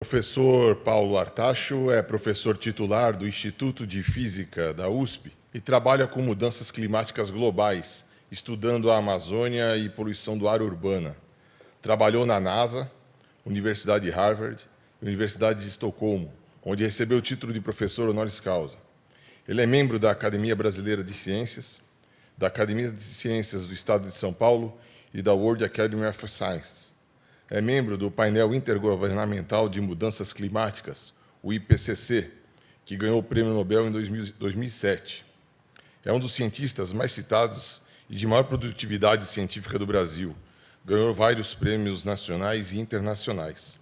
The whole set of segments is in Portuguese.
Professor Paulo Artacho é professor titular do Instituto de Física da USP e trabalha com mudanças climáticas globais, estudando a Amazônia e poluição do ar urbana. Trabalhou na NASA, Universidade de Harvard e Universidade de Estocolmo, onde recebeu o título de professor honoris causa. Ele é membro da Academia Brasileira de Ciências, da Academia de Ciências do Estado de São Paulo e da World Academy of Sciences. É membro do painel intergovernamental de mudanças climáticas, o IPCC, que ganhou o Prêmio Nobel em 2007. É um dos cientistas mais citados e de maior produtividade científica do Brasil. Ganhou vários prêmios nacionais e internacionais.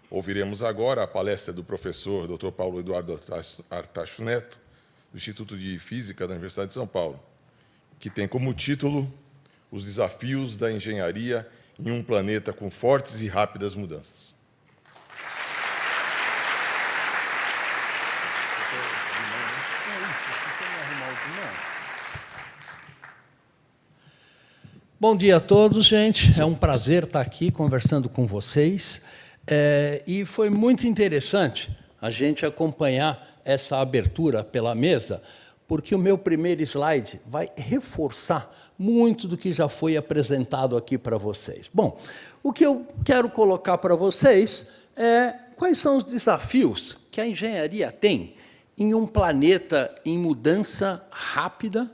Ouviremos agora a palestra do professor Dr. Paulo Eduardo Artacho Neto, do Instituto de Física da Universidade de São Paulo, que tem como título Os Desafios da Engenharia em um Planeta com Fortes e Rápidas Mudanças. Bom dia a todos, gente. É um prazer estar aqui conversando com vocês. E foi muito interessante a gente acompanhar essa abertura pela mesa, porque o meu primeiro slide vai reforçar muito do que já foi apresentado aqui para vocês. Bom, o que eu quero colocar para vocês é quais são os desafios que a engenharia tem em um planeta em mudança rápida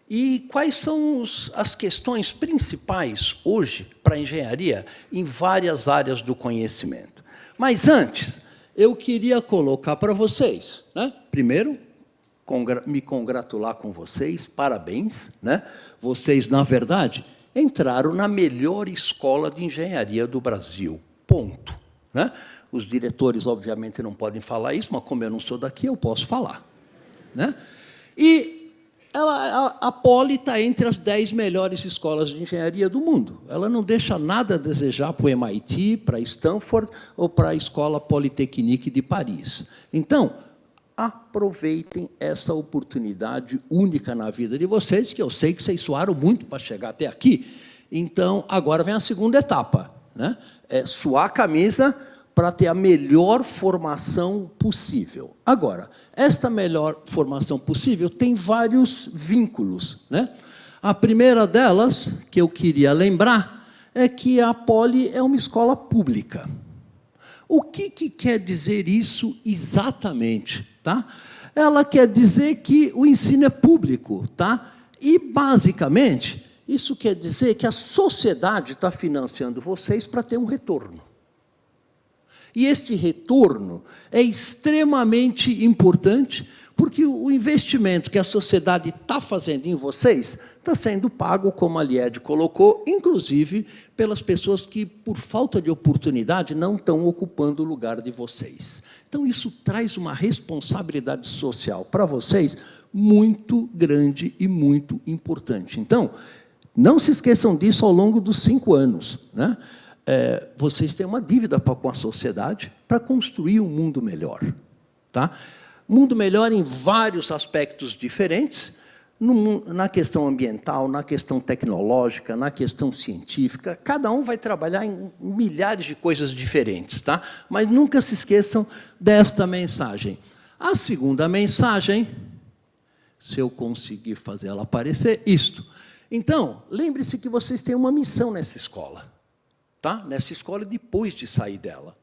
e quais são as questões principais hoje para a engenharia em várias áreas do conhecimento. Mas antes, eu queria colocar para vocês, primeiro, me congratular com vocês, parabéns. Vocês, na verdade, entraram na melhor escola de engenharia do Brasil, ponto. Os diretores, obviamente, não podem falar isso, mas como eu não sou daqui, eu posso falar. E a Poli está entre as 10 melhores escolas de engenharia do mundo. Ela não deixa nada a desejar para o MIT, para Stanford ou para a Escola Polytechnique de Paris. Então, aproveitem essa oportunidade única na vida de vocês, que eu sei que vocês suaram muito para chegar até aqui. Então, agora vem a segunda etapa. É suar a camisa para ter a melhor formação possível. Agora, esta melhor formação possível tem vários vínculos. A primeira delas, que eu queria lembrar, é que a Poli é uma escola pública. O que quer dizer isso exatamente? Ela quer dizer que o ensino é público. E, basicamente, isso quer dizer que a sociedade está financiando vocês para ter um retorno. E este retorno é extremamente importante, porque o investimento que a sociedade está fazendo em vocês está sendo pago, como a Lied colocou, inclusive pelas pessoas que, por falta de oportunidade, não estão ocupando o lugar de vocês. Então, isso traz uma responsabilidade social para vocês muito grande e muito importante. Então, não se esqueçam disso ao longo dos 5 anos. Vocês têm uma dívida com a sociedade para construir um mundo melhor. Mundo melhor em vários aspectos diferentes, na questão ambiental, na questão tecnológica, na questão científica. Cada um vai trabalhar em milhares de coisas diferentes. Mas nunca se esqueçam desta mensagem. A segunda mensagem, se eu conseguir fazer ela aparecer, isto. Então, lembre-se que vocês têm uma missão nessa escola. Nessa escola depois de sair dela.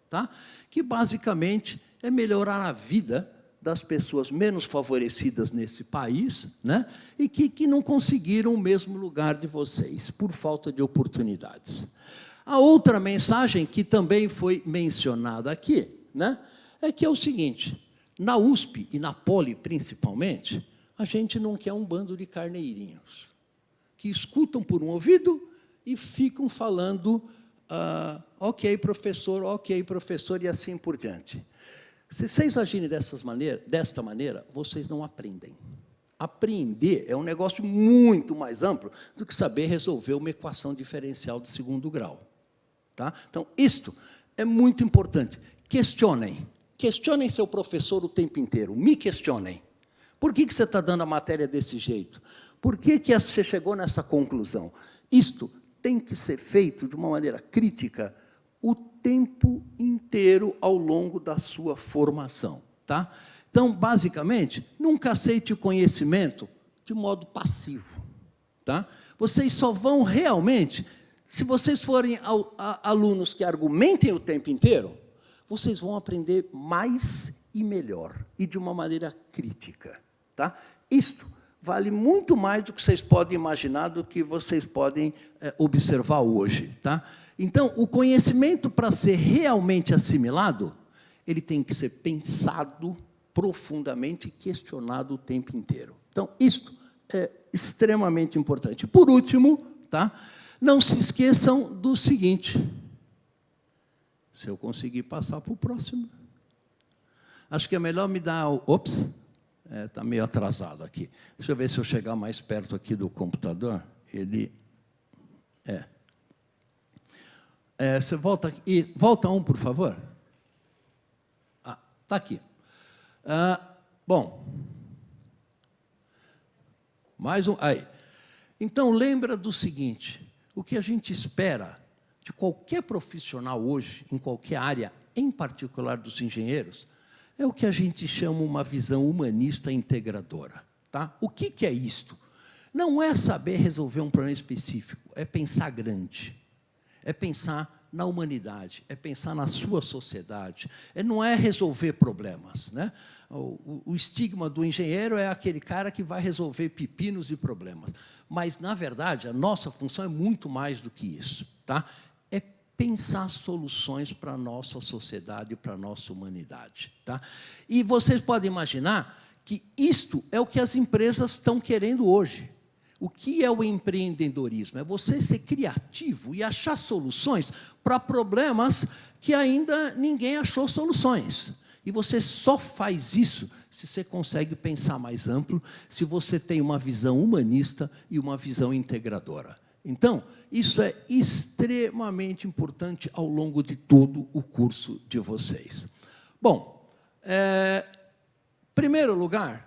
Que, basicamente, é melhorar a vida das pessoas menos favorecidas nesse país, e que não conseguiram o mesmo lugar de vocês, por falta de oportunidades. A outra mensagem, que também foi mencionada aqui, é que é o seguinte: na USP e na Poli, principalmente, a gente não quer um bando de carneirinhos, que escutam por um ouvido e ficam falando ok, professor, e assim por diante. Se vocês agirem desta maneira, vocês não aprendem. Aprender é um negócio muito mais amplo do que saber resolver uma equação diferencial de 2º grau. Então, isto é muito importante. Questionem. Questionem seu professor o tempo inteiro. Me questionem. Por que você está dando a matéria desse jeito? Por que você chegou nessa conclusão? Isto tem que ser feito de uma maneira crítica o tempo inteiro ao longo da sua formação. Tá? Então, basicamente, nunca aceite o conhecimento de modo passivo. Tá? Vocês só vão realmente, se vocês forem alunos que argumentem o tempo inteiro, vocês vão aprender mais e melhor, e de uma maneira crítica. Tá? Isto vale muito mais do que vocês podem imaginar, do que vocês podem observar hoje. Tá? Então, o conhecimento, para ser realmente assimilado, ele tem que ser pensado profundamente e questionado o tempo inteiro. Então, isto é extremamente importante. Por último, tá? Não se esqueçam do seguinte. Se eu conseguir passar para o próximo. Acho que é melhor me dar... Ops, está meio atrasado aqui. Deixa eu ver se eu chegar mais perto aqui do computador. Ele... você volta aqui. Volta um, por favor. Está aqui. Bom... Mais um. Aí. Então, lembra do seguinte, o que a gente espera de qualquer profissional hoje, em qualquer área, em particular dos engenheiros, é o que a gente chama uma visão humanista integradora. Tá? O que é isto? Não é saber resolver um problema específico, é pensar grande, é pensar na humanidade, é pensar na sua sociedade, não é resolver problemas. Né? O estigma do engenheiro é aquele cara que vai resolver pepinos e problemas. Mas, na verdade, a nossa função é muito mais do que isso. Tá? É pensar soluções para a nossa sociedade e para a nossa humanidade. Tá? E vocês podem imaginar que isto é o que as empresas estão querendo hoje. O que é o empreendedorismo? É você ser criativo e achar soluções para problemas que ainda ninguém achou soluções. E você só faz isso se você consegue pensar mais amplo, se você tem uma visão humanista e uma visão integradora. Então, isso é extremamente importante ao longo de todo o curso de vocês. Bom, em primeiro lugar,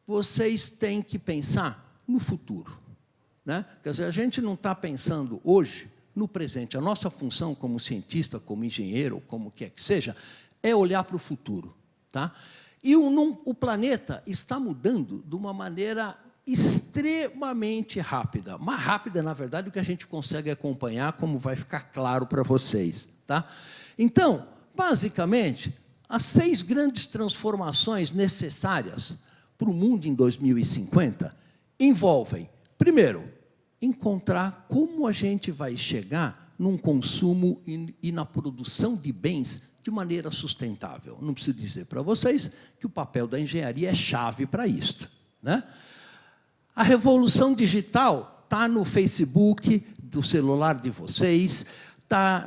vocês têm que pensar no futuro. Né? Quer dizer, a gente não está pensando hoje no presente. A nossa função como cientista, como engenheiro, como quer que seja, é olhar para o futuro. Tá? E o planeta está mudando de uma maneira extremamente rápida. Mais rápida, na verdade, do que a gente consegue acompanhar, como vai ficar claro para vocês. Tá? Então, basicamente, as 6 grandes transformações necessárias para o mundo em 2050 envolvem, primeiro, encontrar como a gente vai chegar num consumo e na produção de bens de maneira sustentável. Não preciso dizer para vocês que o papel da engenharia é chave para isso. Né? A revolução digital está no Facebook, do celular de vocês, está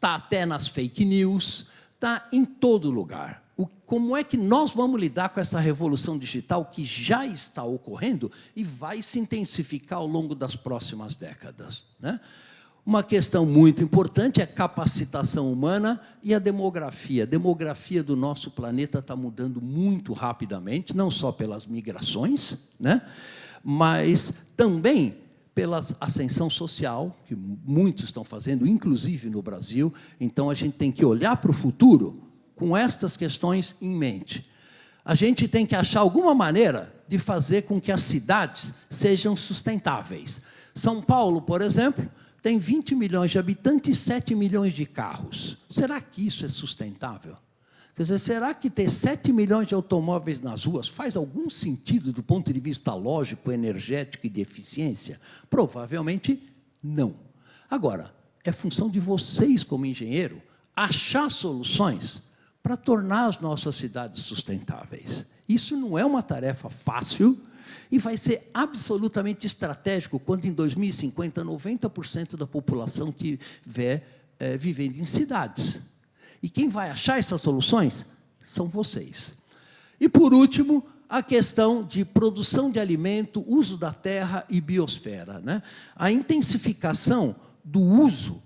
até nas fake news, está em todo lugar. Como é que nós vamos lidar com essa revolução digital que já está ocorrendo e vai se intensificar ao longo das próximas décadas? Né? Uma questão muito importante é a capacitação humana e a demografia. A demografia do nosso planeta está mudando muito rapidamente, não só pelas migrações, né? Mas também pela ascensão social, que muitos estão fazendo, inclusive no Brasil. Então, a gente tem que olhar para o futuro com estas questões em mente. A gente tem que achar alguma maneira de fazer com que as cidades sejam sustentáveis. São Paulo, por exemplo, tem 20 milhões de habitantes e 7 milhões de carros. Será que isso é sustentável? Quer dizer, será que ter 7 milhões de automóveis nas ruas faz algum sentido do ponto de vista lógico, energético e de eficiência? Provavelmente não. Agora, é função de vocês, como engenheiro, achar soluções para tornar as nossas cidades sustentáveis. Isso não é uma tarefa fácil e vai ser absolutamente estratégico quando, em 2050, 90% da população estiver vivendo em cidades. E quem vai achar essas soluções são vocês. E, por último, a questão de produção de alimento, uso da terra e biosfera. Né? A intensificação do uso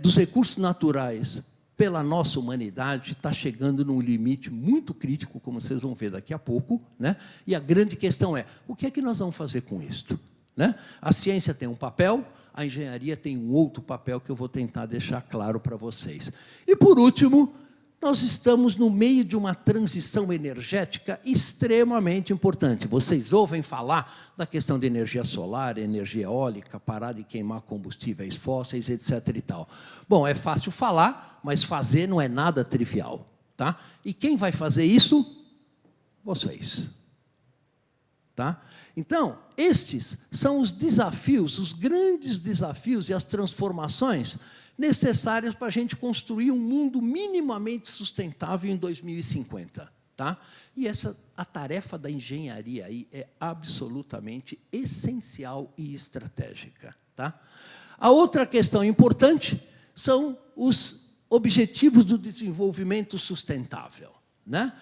dos recursos naturais pela nossa humanidade está chegando num limite muito crítico, como vocês vão ver daqui a pouco. Né? E a grande questão é, o que é que nós vamos fazer com isto? Né? A ciência tem um papel, a engenharia tem um outro papel que eu vou tentar deixar claro para vocês. E, por último, nós estamos no meio de uma transição energética extremamente importante. Vocês ouvem falar da questão de energia solar, energia eólica, parar de queimar combustíveis fósseis, etc. e tal. Bom, é fácil falar, mas fazer não é nada trivial. Tá? E quem vai fazer isso? Vocês. Tá? Então, estes são os desafios, os grandes desafios e as transformações necessárias para a gente construir um mundo minimamente sustentável em 2050. Tá? E a tarefa da engenharia aí é absolutamente essencial e estratégica. Tá? A outra questão importante são os objetivos do desenvolvimento sustentável. Né?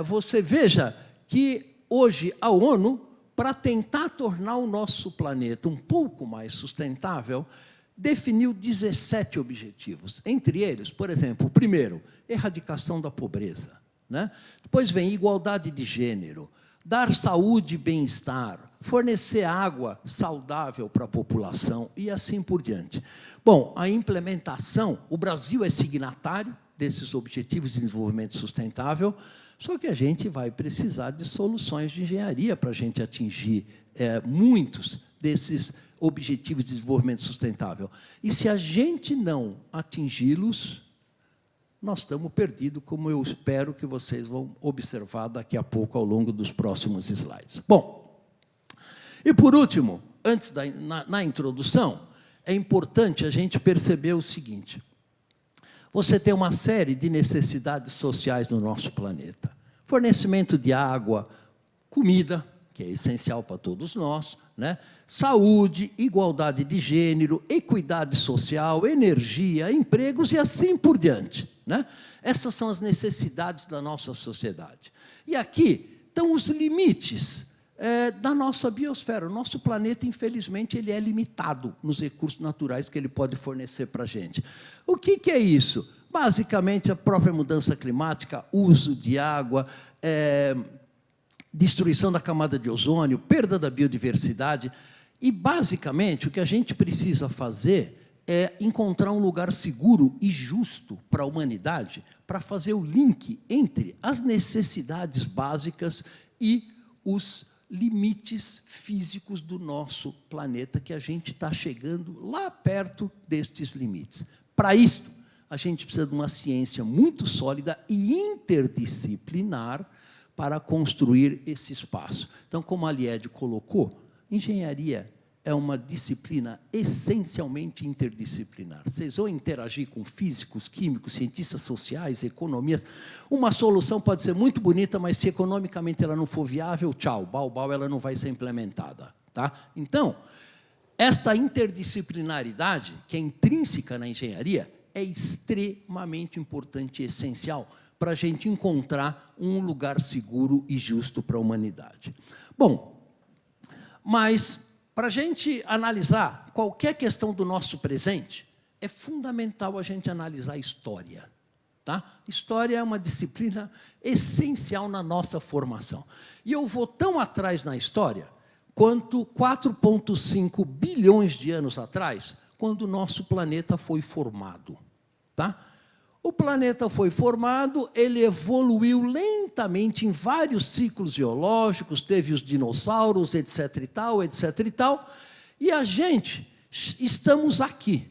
Você veja que hoje a ONU, para tentar tornar o nosso planeta um pouco mais sustentável, definiu 17 objetivos. Entre eles, por exemplo, o primeiro, erradicação da pobreza. Né? Depois vem igualdade de gênero, dar saúde e bem-estar, fornecer água saudável para a população e assim por diante. Bom, a implementação, o Brasil é signatário desses objetivos de desenvolvimento sustentável, só que a gente vai precisar de soluções de engenharia para a gente atingir muitos desses objetivos de desenvolvimento sustentável. E se a gente não atingi-los, nós estamos perdidos, como eu espero que vocês vão observar daqui a pouco ao longo dos próximos slides. Bom, e por último, antes na introdução, é importante a gente perceber o seguinte: você tem uma série de necessidades sociais no nosso planeta. Fornecimento de água, comida, que é essencial para todos nós, né? Saúde, igualdade de gênero, equidade social, energia, empregos e assim por diante. Né? Essas são as necessidades da nossa sociedade. E aqui estão os limites da nossa biosfera. O nosso planeta, infelizmente, ele é limitado nos recursos naturais que ele pode fornecer para a gente. O que é isso? Basicamente, a própria mudança climática, uso de água, destruição da camada de ozônio, perda da biodiversidade. E, basicamente, o que a gente precisa fazer é encontrar um lugar seguro e justo para a humanidade, para fazer o link entre as necessidades básicas e os limites físicos do nosso planeta, que a gente está chegando lá perto destes limites. Para isso, a gente precisa de uma ciência muito sólida e interdisciplinar para construir esse espaço. Então, como a Lied colocou, engenharia é uma disciplina essencialmente interdisciplinar. Vocês vão interagir com físicos, químicos, cientistas sociais, economias. Uma solução pode ser muito bonita, mas se economicamente ela não for viável, tchau, bau, ela não vai ser implementada. Tá? Então, esta interdisciplinaridade, que é intrínseca na engenharia, é extremamente importante e essencial para a gente encontrar um lugar seguro e justo para a humanidade. Bom, mas para a gente analisar qualquer questão do nosso presente, é fundamental a gente analisar a história. Tá? História é uma disciplina essencial na nossa formação. E eu vou tão atrás na história quanto 4,5 bilhões de anos atrás, quando o nosso planeta foi formado. Tá? O planeta foi formado, ele evoluiu lentamente em vários ciclos geológicos, teve os dinossauros, etc. e tal, e a gente estamos aqui,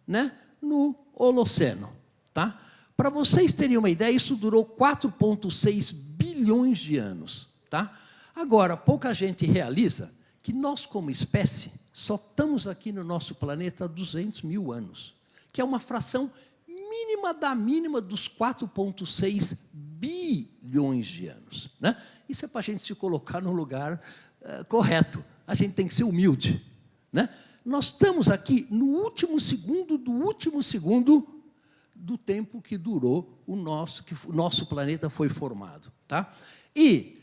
né, no Holoceno. Tá? Para vocês terem uma ideia, isso durou 4,6 bilhões de anos. Tá? Agora, pouca gente realiza que nós, como espécie, só estamos aqui no nosso planeta há 200 mil anos, que é uma fração mínima da mínima dos 4,6 bilhões de anos. Né? Isso é para a gente se colocar no lugar correto. A gente tem que ser humilde. Né? Nós estamos aqui no último segundo do tempo que durou o nosso planeta foi formado. Tá? E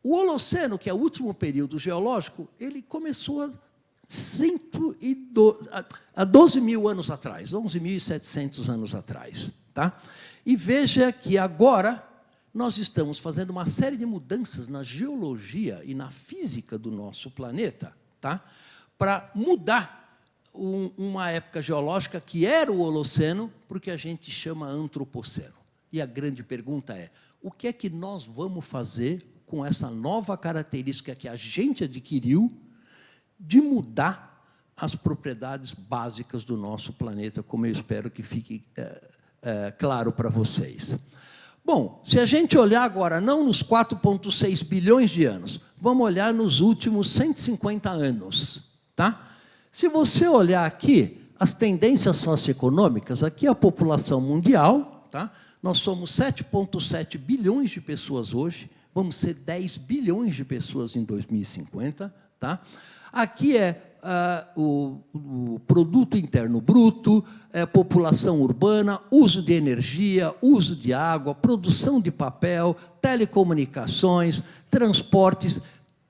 o Holoceno, que é o último período geológico, ele começou há 12 mil anos atrás, 11.700 anos atrás. Tá? E veja que agora nós estamos fazendo uma série de mudanças na geologia e na física do nosso planeta, tá? para mudar uma época geológica que era o Holoceno, para o que a gente chama Antropoceno. E a grande pergunta é, o que é que nós vamos fazer com essa nova característica que a gente adquiriu de mudar as propriedades básicas do nosso planeta, como eu espero que fique claro para vocês. Bom, se a gente olhar agora, não nos 4,6 bilhões de anos, vamos olhar nos últimos 150 anos. Tá? Se você olhar aqui, as tendências socioeconômicas, aqui a população mundial, tá? Nós somos 7,7 bilhões de pessoas hoje, vamos ser 10 bilhões de pessoas em 2050. Tá? Aqui é o produto interno bruto, população urbana, uso de energia, uso de água, produção de papel, telecomunicações, transportes,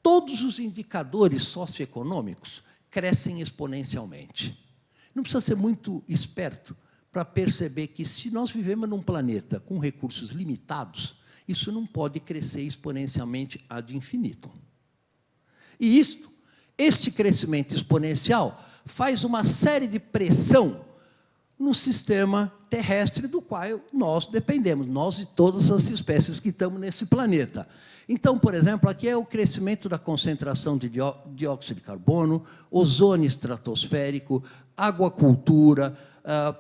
todos os indicadores socioeconômicos crescem exponencialmente. Não precisa ser muito esperto para perceber que, se nós vivemos num planeta com recursos limitados, isso não pode crescer exponencialmente ad infinitum. E este crescimento exponencial faz uma série de pressão no sistema terrestre do qual nós dependemos, nós e todas as espécies que estamos nesse planeta. Então, por exemplo, aqui é o crescimento da concentração de dióxido de carbono, ozônio estratosférico, aguacultura,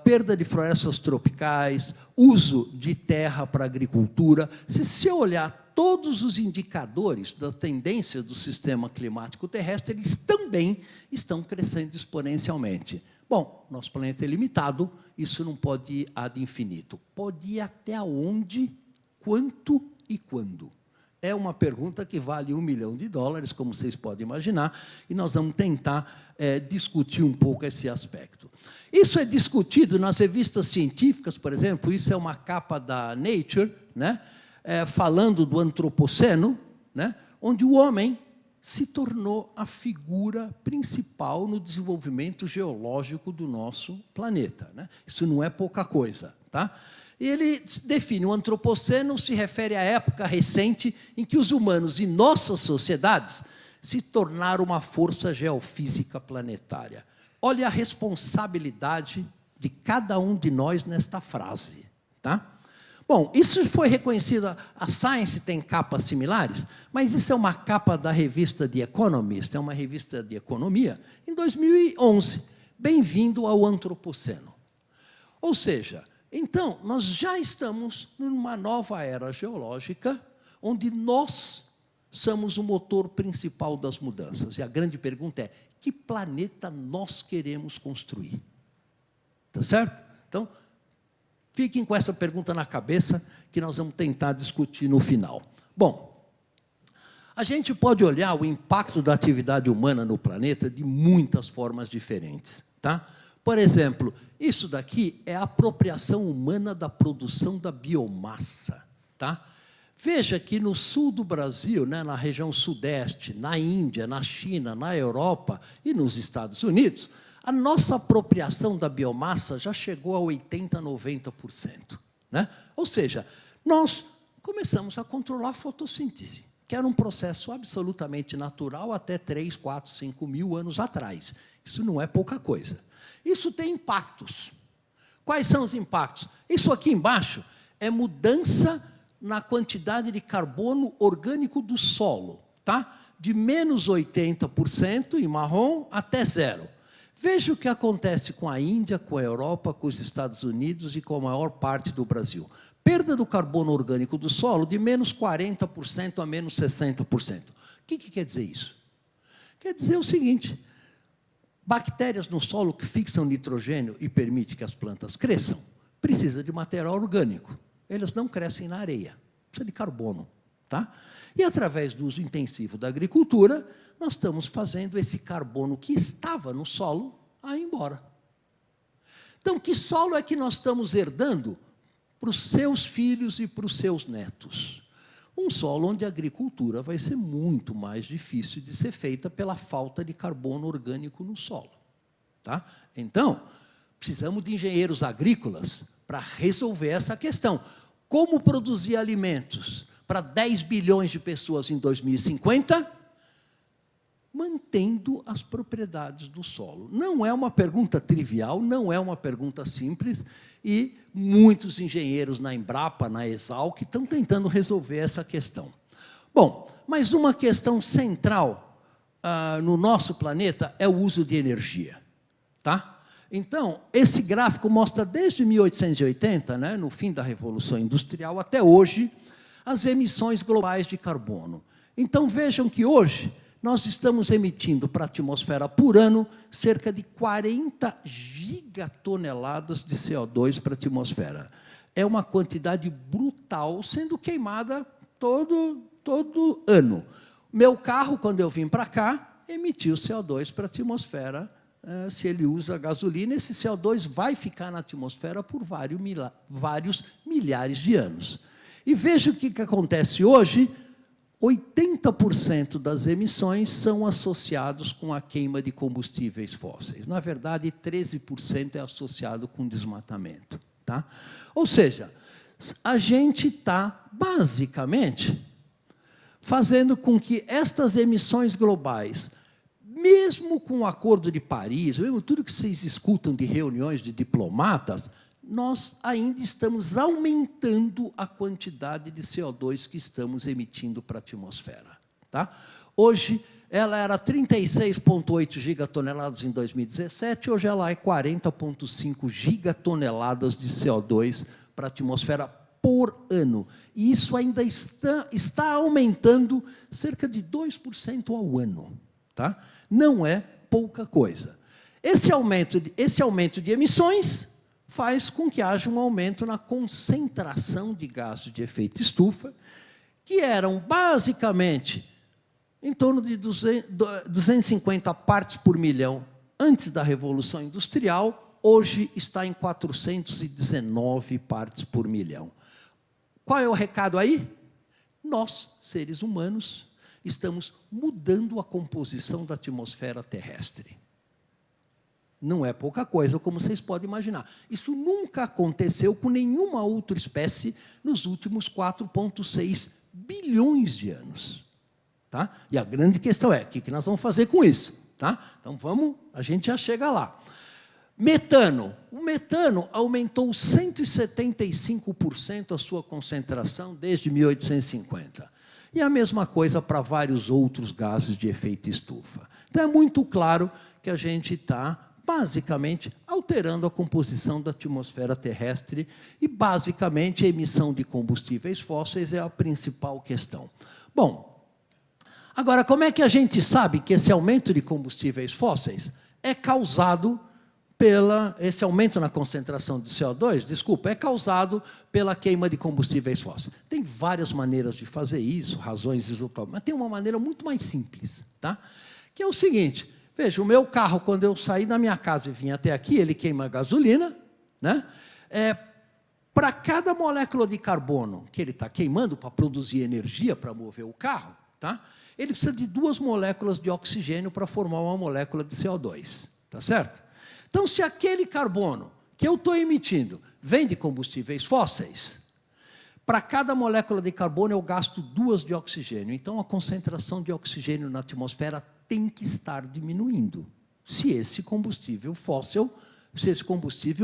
perda de florestas tropicais, uso de terra para agricultura. Se você olhar todos os indicadores da tendência do sistema climático terrestre, eles também estão crescendo exponencialmente. Bom, nosso planeta é limitado, isso não pode ir ad infinito. Pode ir até onde, quanto e quando? É uma pergunta que vale $1 milhão, como vocês podem imaginar, e nós vamos tentar discutir um pouco esse aspecto. Isso é discutido nas revistas científicas, por exemplo, isso é uma capa da Nature, né? Falando do Antropoceno, né? Onde o homem se tornou a figura principal no desenvolvimento geológico do nosso planeta. Né? Isso não é pouca coisa. Tá? E ele define o Antropoceno, se refere à época recente em que os humanos e nossas sociedades se tornaram uma força geofísica planetária. Olha a responsabilidade de cada um de nós nesta frase. Tá? Bom, isso foi reconhecido, a Science tem capas similares, mas isso é uma capa da revista The Economist, é uma revista de economia, em 2011. Bem-vindo ao Antropoceno. Ou seja, então, nós já estamos numa nova era geológica, onde nós somos o motor principal das mudanças. E a grande pergunta é, que planeta nós queremos construir? Tá certo? Então, fiquem com essa pergunta na cabeça, que nós vamos tentar discutir no final. Bom, a gente pode olhar o impacto da atividade humana no planeta de muitas formas diferentes. Tá? Por exemplo, isso daqui é a apropriação humana da produção da biomassa. Tá? Veja que no sul do Brasil, né, na região sudeste, na Índia, na China, na Europa e nos Estados Unidos, a nossa apropriação da biomassa já chegou a 80%, 90%. Né? Ou seja, nós começamos a controlar a fotossíntese, que era um processo absolutamente natural até 3, 4, 5 mil anos atrás. Isso não é pouca coisa. Isso tem impactos. Quais são os impactos? Isso aqui embaixo é mudança na quantidade de carbono orgânico do solo, tá? De menos 80% em marrom até zero. Veja o que acontece com a Índia, com a Europa, com os Estados Unidos e com a maior parte do Brasil. Perda do carbono orgânico do solo de menos 40% a menos 60%. O que quer dizer isso? Quer dizer o seguinte, bactérias no solo que fixam nitrogênio e permitem que as plantas cresçam, precisa de material orgânico. Elas não crescem na areia, precisa de carbono. Tá? E, através do uso intensivo da agricultura, nós estamos fazendo esse carbono que estava no solo a ir embora. Então, que solo é que nós estamos herdando para os seus filhos e para os seus netos? Um solo onde a agricultura vai ser muito mais difícil de ser feita pela falta de carbono orgânico no solo. Tá? Então, precisamos de engenheiros agrícolas para resolver essa questão. Como produzir alimentos para 10 bilhões de pessoas em 2050, mantendo as propriedades do solo. Não é uma pergunta trivial, não é uma pergunta simples, e muitos engenheiros na Embrapa, na Exalc, estão tentando resolver essa questão. Bom, mas uma questão central no nosso planeta é o uso de energia. Tá? Então, esse gráfico mostra desde 1880, né, no fim da Revolução Industrial, até hoje, as emissões globais de carbono. Então, vejam que hoje nós estamos emitindo para a atmosfera por ano cerca de 40 gigatoneladas de CO2 para a atmosfera. É uma quantidade brutal sendo queimada todo ano. Meu carro, quando eu vim para cá, emitiu CO2 para a atmosfera. Se ele usa gasolina, esse CO2 vai ficar na atmosfera por vários milhares de anos. E veja o que acontece hoje. 80% das emissões são associados com a queima de combustíveis fósseis. Na verdade, 13% é associado com desmatamento. Tá? Ou seja, a gente está, basicamente, fazendo com que estas emissões globais, mesmo com o Acordo de Paris, mesmo tudo que vocês escutam de reuniões de diplomatas, nós ainda estamos aumentando a quantidade de CO2 que estamos emitindo para a atmosfera. Tá? Hoje, ela era 36,8 gigatoneladas em 2017, hoje ela é 40,5 gigatoneladas de CO2 para a atmosfera por ano. E isso ainda está aumentando cerca de 2% ao ano. Tá? Não é pouca coisa. Esse aumento de emissões faz com que haja um aumento na concentração de gases de efeito estufa, que eram, basicamente, em torno de 250 partes por milhão antes da Revolução Industrial, hoje está em 419 partes por milhão. Qual é o recado aí? Nós, seres humanos, estamos mudando a composição da atmosfera terrestre. Não é pouca coisa, como vocês podem imaginar. Isso nunca aconteceu com nenhuma outra espécie nos últimos 4,6 bilhões de anos. Tá? E a grande questão é, o que nós vamos fazer com isso? Tá? Então, a gente já chega lá. Metano. O metano aumentou 175% a sua concentração desde 1850. E a mesma coisa para vários outros gases de efeito estufa. Então, é muito claro que a gente está, basicamente, alterando a composição da atmosfera terrestre e, basicamente, a emissão de combustíveis fósseis é a principal questão. Bom, agora, como é que a gente sabe que esse aumento de combustíveis fósseis é causado esse aumento na concentração de CO2, é causado pela queima de combustíveis fósseis? Tem várias maneiras de fazer isso, razões isotôpicas, mas tem uma maneira muito mais simples, tá? Que é o seguinte: veja, o meu carro, quando eu saí da minha casa e vim até aqui, ele queima gasolina, né? Para cada molécula de carbono que ele está queimando para produzir energia para mover o carro, tá? Ele precisa de 2 moléculas de oxigênio para formar uma molécula de CO2, tá certo? Então, se aquele carbono que eu estou emitindo vem de combustíveis fósseis, para cada molécula de carbono eu gasto 2 de oxigênio. Então, a concentração de oxigênio na atmosfera tem que estar diminuindo, se esse combustível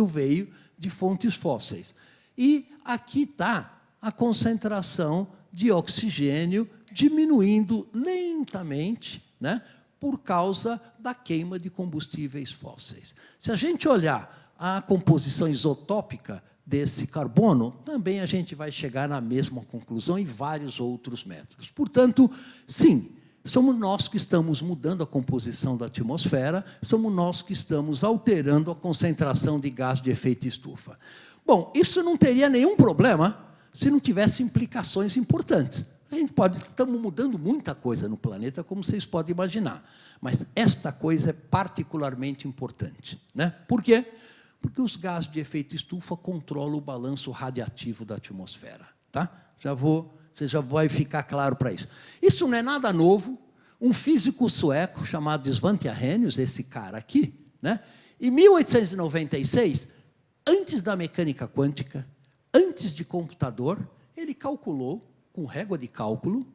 veio de fontes fósseis. E aqui está a concentração de oxigênio diminuindo lentamente, né, por causa da queima de combustíveis fósseis. Se a gente olhar a composição isotópica desse carbono, também a gente vai chegar na mesma conclusão em vários outros métodos. Portanto, sim, somos nós que estamos mudando a composição da atmosfera, somos nós que estamos alterando a concentração de gás de efeito estufa. Bom, isso não teria nenhum problema se não tivesse implicações importantes. Estamos mudando muita coisa no planeta, como vocês podem imaginar, mas esta coisa é particularmente importante, né? Por quê? Porque os gases de efeito estufa controlam o balanço radiativo da atmosfera. Tá? Você já vai ficar claro para isso. Isso não é nada novo. Um físico sueco chamado Svante Arrhenius, esse cara aqui, né? Em 1896, antes da mecânica quântica, antes de computador, ele calculou, com régua de cálculo,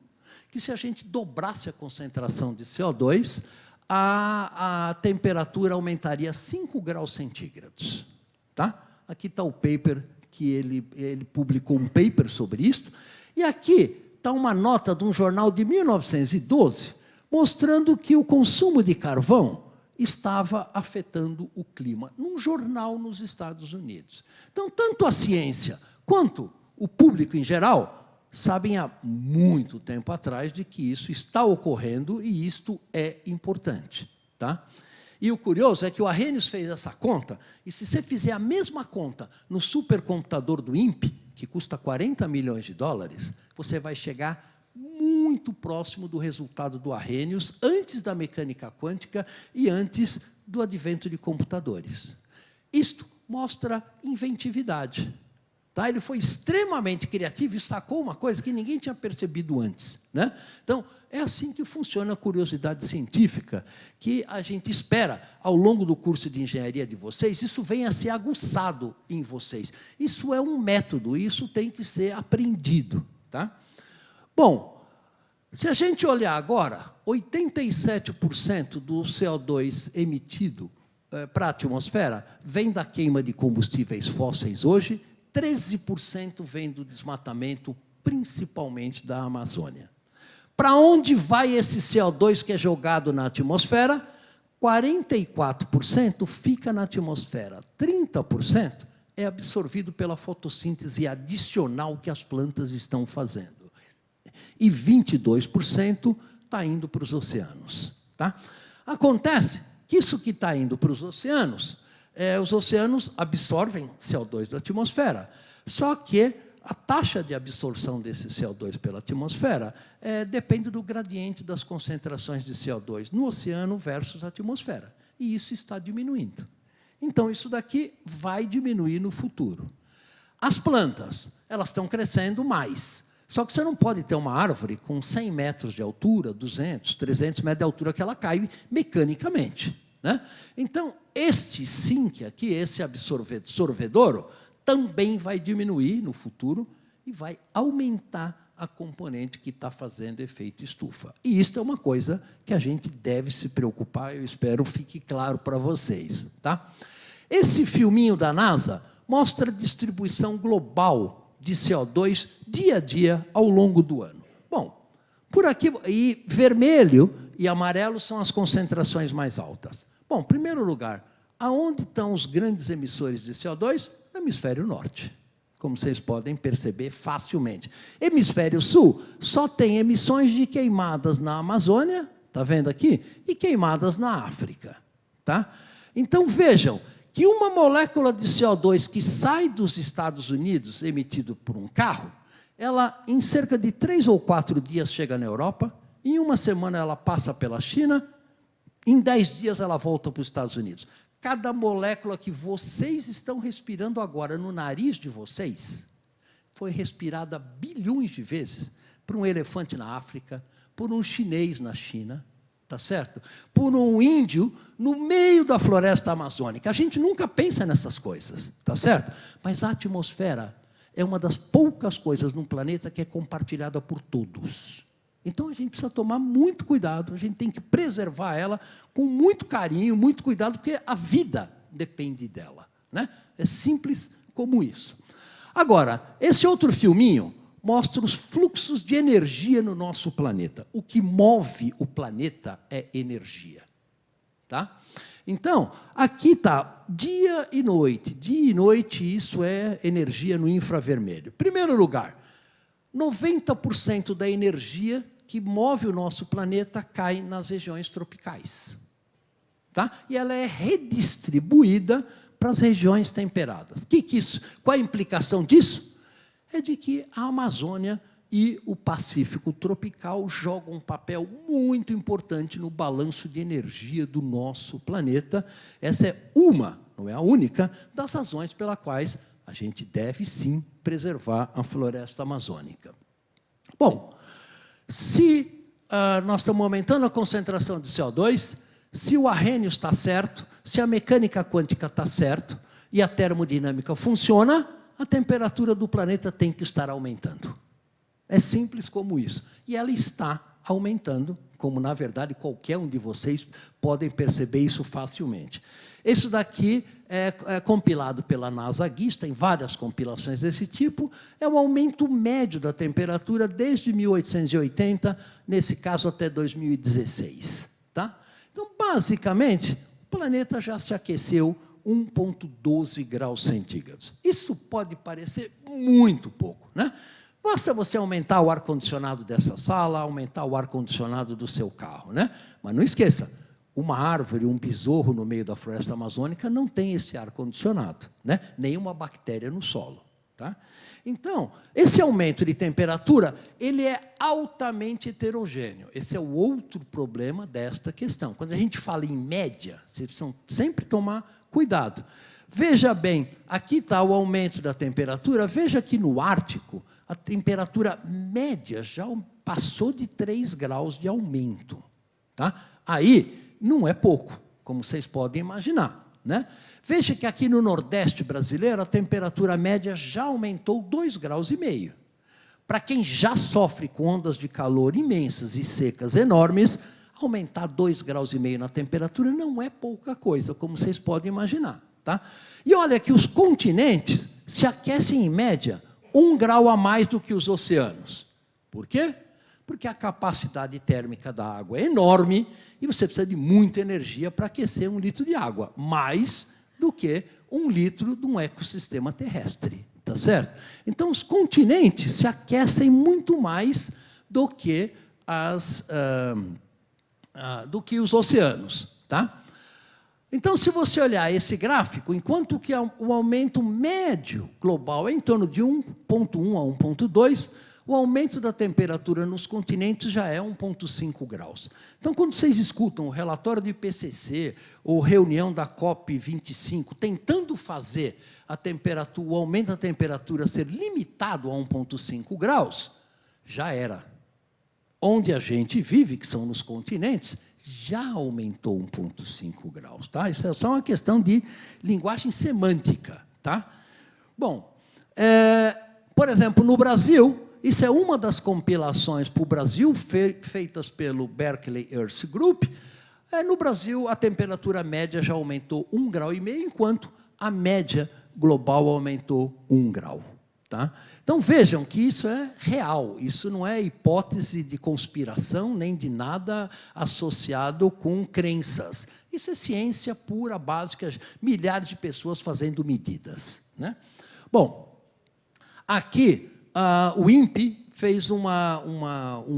que se a gente dobrasse a concentração de CO2, a temperatura aumentaria 5 graus centígrados. Tá? Aqui está o paper, que ele publicou um paper sobre isso, e aqui está uma nota de um jornal de 1912, mostrando que o consumo de carvão estava afetando o clima, num jornal nos Estados Unidos. Então, tanto a ciência quanto o público em geral sabem há muito tempo atrás de que isso está ocorrendo e isto é importante. Tá? E o curioso é que o Arrhenius fez essa conta, e se você fizer a mesma conta no supercomputador do INPE, que custa 40 milhões de dólares, você vai chegar muito próximo do resultado do Arrhenius, antes da mecânica quântica e antes do advento de computadores. Isto mostra inventividade. Tá? Ele foi extremamente criativo e sacou uma coisa que ninguém tinha percebido antes. Né? Então, é assim que funciona a curiosidade científica, que a gente espera, ao longo do curso de engenharia de vocês, isso venha a ser aguçado em vocês. Isso é um método, isso tem que ser aprendido. Tá? Bom, se a gente olhar agora, 87% do CO2 emitido para a atmosfera vem da queima de combustíveis fósseis hoje, 13% vem do desmatamento, principalmente da Amazônia. Para onde vai esse CO2 que é jogado na atmosfera? 44% fica na atmosfera, 30% é absorvido pela fotossíntese adicional que as plantas estão fazendo. E 22% está indo para os oceanos. Tá? Acontece que isso que está indo para os oceanos absorvem CO2 da atmosfera. Só que a taxa de absorção desse CO2 pela atmosfera depende do gradiente das concentrações de CO2 no oceano versus a atmosfera. E isso está diminuindo. Então, isso daqui vai diminuir no futuro. As plantas, elas estão crescendo mais. Só que você não pode ter uma árvore com 100 metros de altura, 200, 300 metros de altura, que ela cai mecanicamente. Né? Então, este zinc aqui, esse absorvedouro, também vai diminuir no futuro e vai aumentar a componente que está fazendo efeito estufa. E isso é uma coisa que a gente deve se preocupar, eu espero fique claro para vocês. Tá? Esse filminho da NASA mostra a distribuição global de CO2 dia a dia ao longo do ano. Bom, por aqui, e vermelho e amarelo são as concentrações mais altas. Bom, em primeiro lugar, aonde estão os grandes emissores de CO2? No hemisfério norte, como vocês podem perceber facilmente. Hemisfério sul só tem emissões de queimadas na Amazônia, está vendo aqui? E queimadas na África. Tá? Então, vejam que uma molécula de CO2 que sai dos Estados Unidos, emitido por um carro, ela, em cerca de 3 ou 4 dias, chega na Europa, em uma semana ela passa pela China, em 10 dias ela volta para os Estados Unidos. Cada molécula que vocês estão respirando agora no nariz de vocês foi respirada bilhões de vezes por um elefante na África, por um chinês na China, tá certo? Por um índio no meio da floresta amazônica. A gente nunca pensa nessas coisas, tá certo? Mas a atmosfera é uma das poucas coisas no planeta que é compartilhada por todos. Então, a gente precisa tomar muito cuidado, a gente tem que preservar ela com muito carinho, muito cuidado, porque a vida depende dela. Né? É simples como isso. Agora, esse outro filminho mostra os fluxos de energia no nosso planeta. O que move o planeta é energia. Tá? Então, aqui está dia e noite. Dia e noite, isso é energia no infravermelho. Em primeiro lugar, 90% da energia que move o nosso planeta cai nas regiões tropicais. Tá? E ela é redistribuída para as regiões temperadas. Qual a implicação disso? É de que a Amazônia e o Pacífico tropical jogam um papel muito importante no balanço de energia do nosso planeta. Essa é uma, não é a única, das razões pelas quais a gente deve, sim, preservar a floresta amazônica. Bom, se nós estamos aumentando a concentração de CO2, se o Arrhenius está certo, se a mecânica quântica está certo e a termodinâmica funciona, a temperatura do planeta tem que estar aumentando. É simples como isso. E ela está aumentando, como, na verdade, qualquer um de vocês podem perceber isso facilmente. Isso daqui é compilado pela NASA-GIS, tem várias compilações desse tipo, é o aumento médio da temperatura desde 1880, nesse caso até 2016. Tá? Então, basicamente, o planeta já se aqueceu 1,12 graus centígrados. Isso pode parecer muito pouco, né? Basta você aumentar o ar-condicionado dessa sala, aumentar o ar-condicionado do seu carro, né? Mas não esqueça, uma árvore, um besouro no meio da floresta amazônica não tem esse ar-condicionado, né? Nenhuma bactéria no solo. Tá? Então, esse aumento de temperatura ele é altamente heterogêneo. Esse é o outro problema desta questão. Quando a gente fala em média, vocês precisam sempre tomar cuidado. Veja bem, aqui está o aumento da temperatura. Veja que no Ártico, a temperatura média já passou de 3 graus de aumento. Tá? Aí, não é pouco, como vocês podem imaginar. Né? Veja que aqui no Nordeste brasileiro, a temperatura média já aumentou 2,5 graus. Para quem já sofre com ondas de calor imensas e secas enormes, aumentar 2,5 graus na temperatura não é pouca coisa, como vocês podem imaginar. Tá? E olha que os continentes se aquecem, em média, 1 grau a mais do que os oceanos. Por quê? Porque a capacidade térmica da água é enorme e você precisa de muita energia para aquecer 1 litro de água, mais do que 1 litro de um ecossistema terrestre. Tá certo? Então, os continentes se aquecem muito mais do que os oceanos. Tá? Então, se você olhar esse gráfico, enquanto que o aumento médio global é em torno de 1,1 a 1,2, o aumento da temperatura nos continentes já é 1,5 graus. Então, quando vocês escutam o relatório do IPCC ou reunião da COP25 tentando fazer o aumento da temperatura ser limitado a 1,5 graus, já era. Onde a gente vive, que são nos continentes, já aumentou 1,5 graus. Tá? Isso é só uma questão de linguagem semântica. Tá? Bom, por exemplo, no Brasil, isso é uma das compilações para o Brasil, feitas pelo Berkeley Earth Group. No Brasil, a temperatura média já aumentou 1,5 grau, enquanto a média global aumentou 1 grau. Tá? Então, vejam que isso é real, isso não é hipótese de conspiração, nem de nada associado com crenças. Isso é ciência pura, básica, milhares de pessoas fazendo medidas. Né? Bom, aqui, o INPE fez um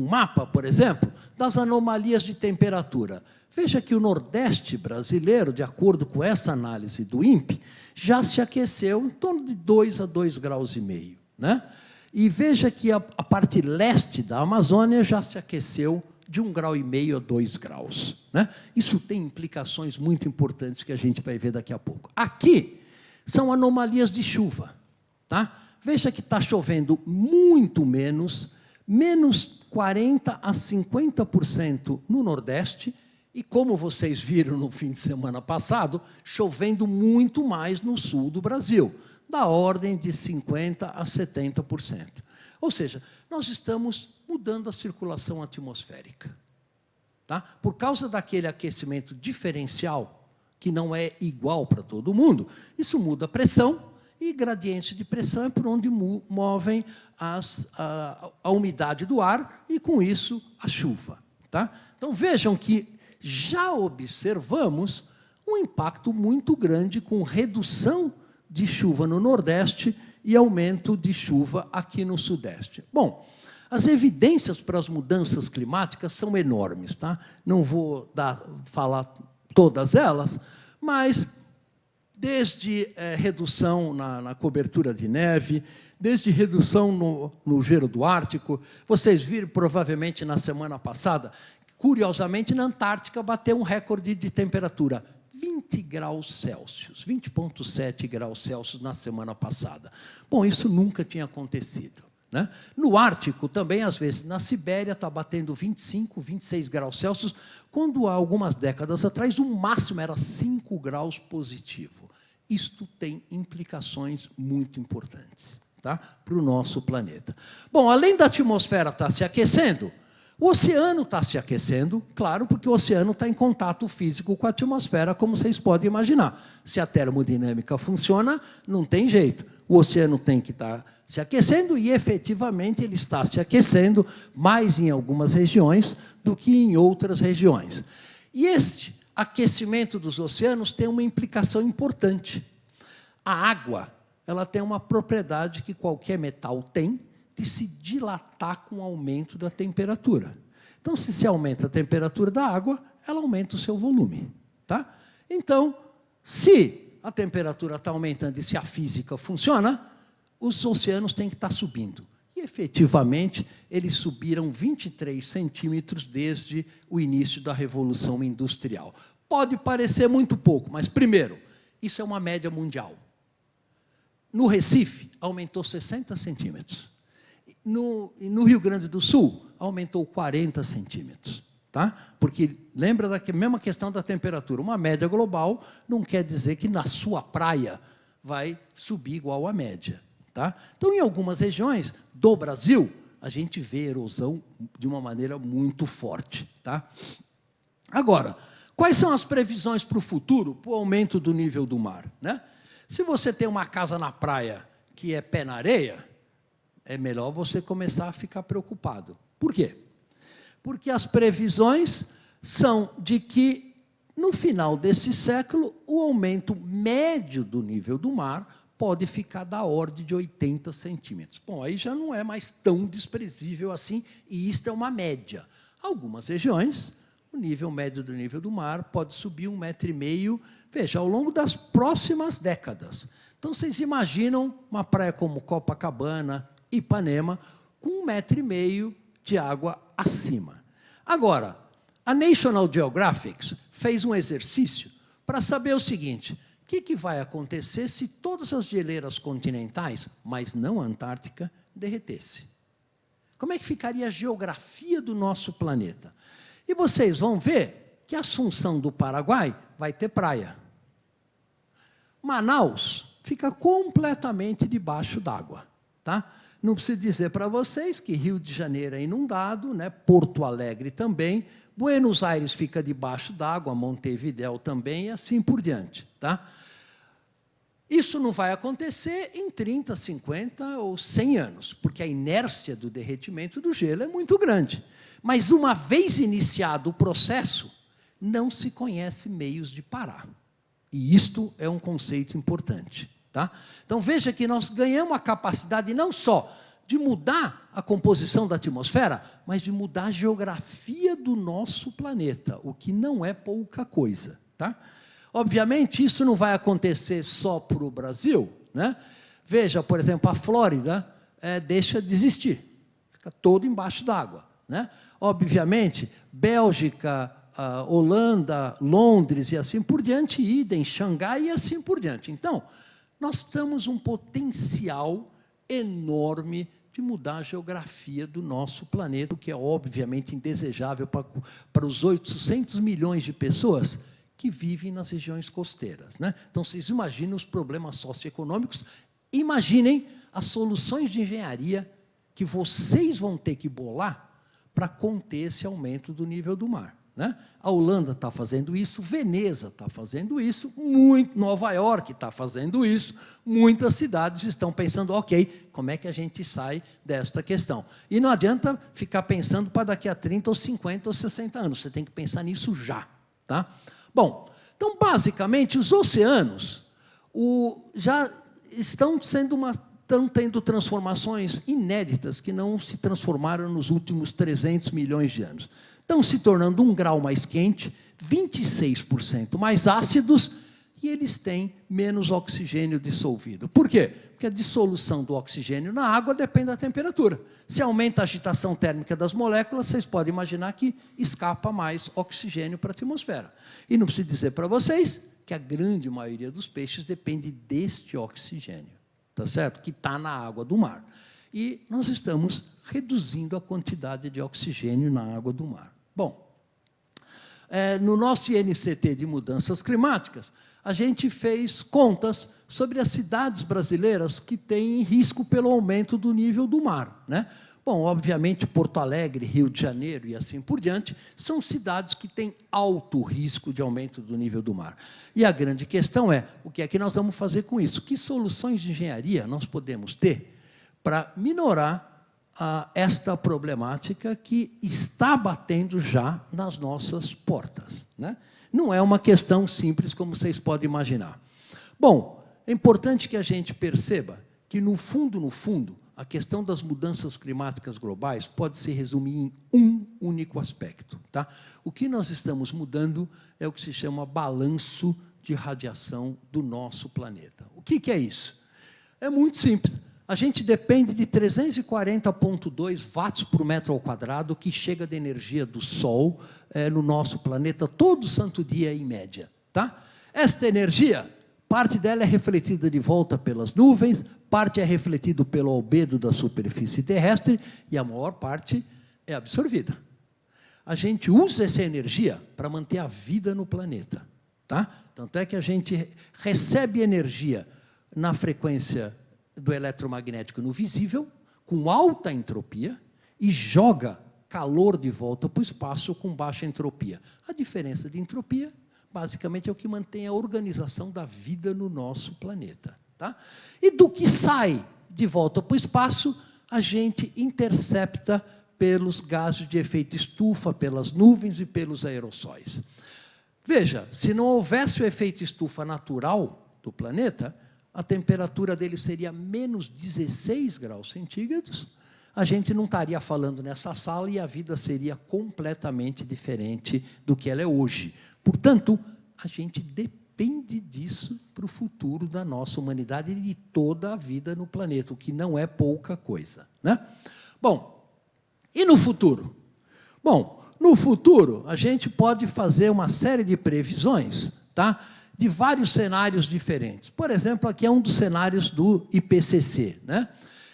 mapa, por exemplo, das anomalias de temperatura. Veja que o Nordeste brasileiro, de acordo com essa análise do INPE, já se aqueceu em torno de 2 a 2,5 graus. Né? E veja que a parte leste da Amazônia já se aqueceu de 1,5 grau a 2 graus. Né? Isso tem implicações muito importantes que a gente vai ver daqui a pouco. Aqui são anomalias de chuva. Tá? Veja que está chovendo muito menos 40% a 50% no Nordeste, e, como vocês viram no fim de semana passado, chovendo muito mais no sul do Brasil, da ordem de 50% a 70%. Ou seja, nós estamos mudando a circulação atmosférica. Tá? Por causa daquele aquecimento diferencial, que não é igual para todo mundo, isso muda a pressão, e gradientes de pressão é por onde movem a umidade do ar e, com isso, a chuva. Tá? Então, vejam que já observamos um impacto muito grande com redução de chuva no Nordeste e aumento de chuva aqui no Sudeste. Bom, as evidências para as mudanças climáticas são enormes. Tá? Não vou falar todas elas, mas desde redução na cobertura de neve, desde redução no gelo do Ártico. Vocês viram, provavelmente, na semana passada, curiosamente, na Antártica, bateu um recorde de temperatura, 20 graus Celsius, 20,7 graus Celsius na semana passada. Bom, isso nunca tinha acontecido. Né? No Ártico, também, às vezes, na Sibéria, está batendo 25, 26 graus Celsius, quando, há algumas décadas atrás, o máximo era 5 graus positivo. Isto tem implicações muito importantes. tá? Para o nosso planeta. Bom, além da atmosfera estar se aquecendo, o oceano está se aquecendo, claro, porque o oceano está em contato físico com a atmosfera, como vocês podem imaginar. Se a termodinâmica funciona, não tem jeito. O oceano tem que estar se aquecendo e, efetivamente, ele está se aquecendo mais em algumas regiões do que em outras regiões. E este aquecimento dos oceanos tem uma implicação importante. A água, ela tem uma propriedade que qualquer metal tem, de se dilatar com o aumento da temperatura. Então, se aumenta a temperatura da água, ela aumenta o seu volume. Tá? Então, se a temperatura está aumentando e se a física funciona, os oceanos têm que estar subindo. E, efetivamente, eles subiram 23 centímetros desde o início da Revolução Industrial. Pode parecer muito pouco, mas, primeiro, isso é uma média mundial. No Recife, aumentou 60 centímetros. No Rio Grande do Sul, aumentou 40 centímetros. Tá? Porque lembra da mesma questão da temperatura. Uma média global não quer dizer que na sua praia vai subir igual à média. Tá? Então, em algumas regiões do Brasil, a gente vê erosão de uma maneira muito forte. Tá? Agora, quais são as previsões para o futuro, para o aumento do nível do mar? Né? Se você tem uma casa na praia que é pé na areia, é melhor você começar a ficar preocupado. Por quê? Porque as previsões são de que, no final desse século, o aumento médio do nível do mar pode ficar da ordem de 80 centímetros. Bom, aí já não é mais tão desprezível assim, e isto é uma média. Algumas regiões, o nível médio do nível do mar pode subir 1,5 metro, veja, ao longo das próximas décadas. Então, vocês imaginam uma praia como Copacabana, Ipanema, com 1,5 metro de água acima. Agora, a National Geographic fez um exercício para saber o seguinte: o que vai acontecer se todas as geleiras continentais, mas não a Antártica, derretessem? Como é que ficaria a geografia do nosso planeta? E vocês vão ver que Assunção do Paraguai vai ter praia. Manaus fica completamente debaixo d'água. Tá? Não preciso dizer para vocês que Rio de Janeiro é inundado, né? Porto Alegre também, Buenos Aires fica debaixo d'água, Montevidéu também, e assim por diante. Tá? Isso não vai acontecer em 30, 50 ou 100 anos, porque a inércia do derretimento do gelo é muito grande. Mas, uma vez iniciado o processo, não se conhece meios de parar. E isto é um conceito importante. Tá? Então, veja que nós ganhamos a capacidade não só de mudar a composição da atmosfera, mas de mudar a geografia do nosso planeta, o que não é pouca coisa. Tá? Obviamente, isso não vai acontecer só para o Brasil. Né? Veja, por exemplo, a Flórida deixa de existir, fica todo embaixo d'água. Né? Obviamente, Bélgica, Holanda, Londres e assim por diante, idem, Xangai e assim por diante. Então, nós temos um potencial enorme de mudar a geografia do nosso planeta, o que é obviamente indesejável para os 800 milhões de pessoas que vivem nas regiões costeiras. Né? Então, vocês imaginem os problemas socioeconômicos, imaginem as soluções de engenharia que vocês vão ter que bolar para conter esse aumento do nível do mar. Né? A Holanda está fazendo isso, Veneza está fazendo isso, Nova York está fazendo isso, muitas cidades estão pensando, ok, como é que a gente sai desta questão? E não adianta ficar pensando para daqui a 30, ou 50, ou 60 anos, você tem que pensar nisso já. Tá? Bom, então, basicamente, os oceanos já estão tendo transformações inéditas que não se transformaram nos últimos 300 milhões de anos. Estão se tornando 1 grau mais quente, 26% mais ácidos, e eles têm menos oxigênio dissolvido. Por quê? Porque a dissolução do oxigênio na água depende da temperatura. Se aumenta a agitação térmica das moléculas, vocês podem imaginar que escapa mais oxigênio para a atmosfera. E não preciso dizer para vocês que a grande maioria dos peixes depende deste oxigênio, tá certo? Que está na água do mar. E nós estamos reduzindo a quantidade de oxigênio na água do mar. Bom, no nosso INCT de mudanças climáticas, a gente fez contas sobre as cidades brasileiras que têm risco pelo aumento do nível do mar, né? Bom, obviamente, Porto Alegre, Rio de Janeiro e assim por diante, são cidades que têm alto risco de aumento do nível do mar. E a grande questão é, o que é que nós vamos fazer com isso? Que soluções de engenharia nós podemos ter para minorar esta problemática que está batendo já nas nossas portas, né? Não é uma questão simples, como vocês podem imaginar. Bom, é importante que a gente perceba que, no fundo, a questão das mudanças climáticas globais pode se resumir em um único aspecto, tá? O que nós estamos mudando é o que se chama balanço de radiação do nosso planeta. O que é isso? É muito simples. A gente depende de 340,2 watts por metro ao quadrado que chega de energia do Sol no nosso planeta todo santo dia, em média, tá? Esta energia, parte dela é refletida de volta pelas nuvens, parte é refletida pelo albedo da superfície terrestre e a maior parte é absorvida. A gente usa essa energia para manter a vida no planeta, tá? Tanto é que a gente recebe energia na frequência do eletromagnético no visível, com alta entropia, e joga calor de volta para o espaço com baixa entropia. A diferença de entropia, basicamente, é o que mantém a organização da vida no nosso planeta, tá? E do que sai de volta para o espaço, a gente intercepta pelos gases de efeito estufa, pelas nuvens e pelos aerossóis. Veja, se não houvesse o efeito estufa natural do planeta, a temperatura dele seria menos 16 graus centígrados, a gente não estaria falando nessa sala e a vida seria completamente diferente do que ela é hoje. Portanto, a gente depende disso para o futuro da nossa humanidade e de toda a vida no planeta, o que não é pouca coisa, né? Bom, e no futuro? Bom, no futuro, a gente pode fazer uma série de previsões, tá? De vários cenários diferentes. Por exemplo, aqui é um dos cenários do IPCC, né?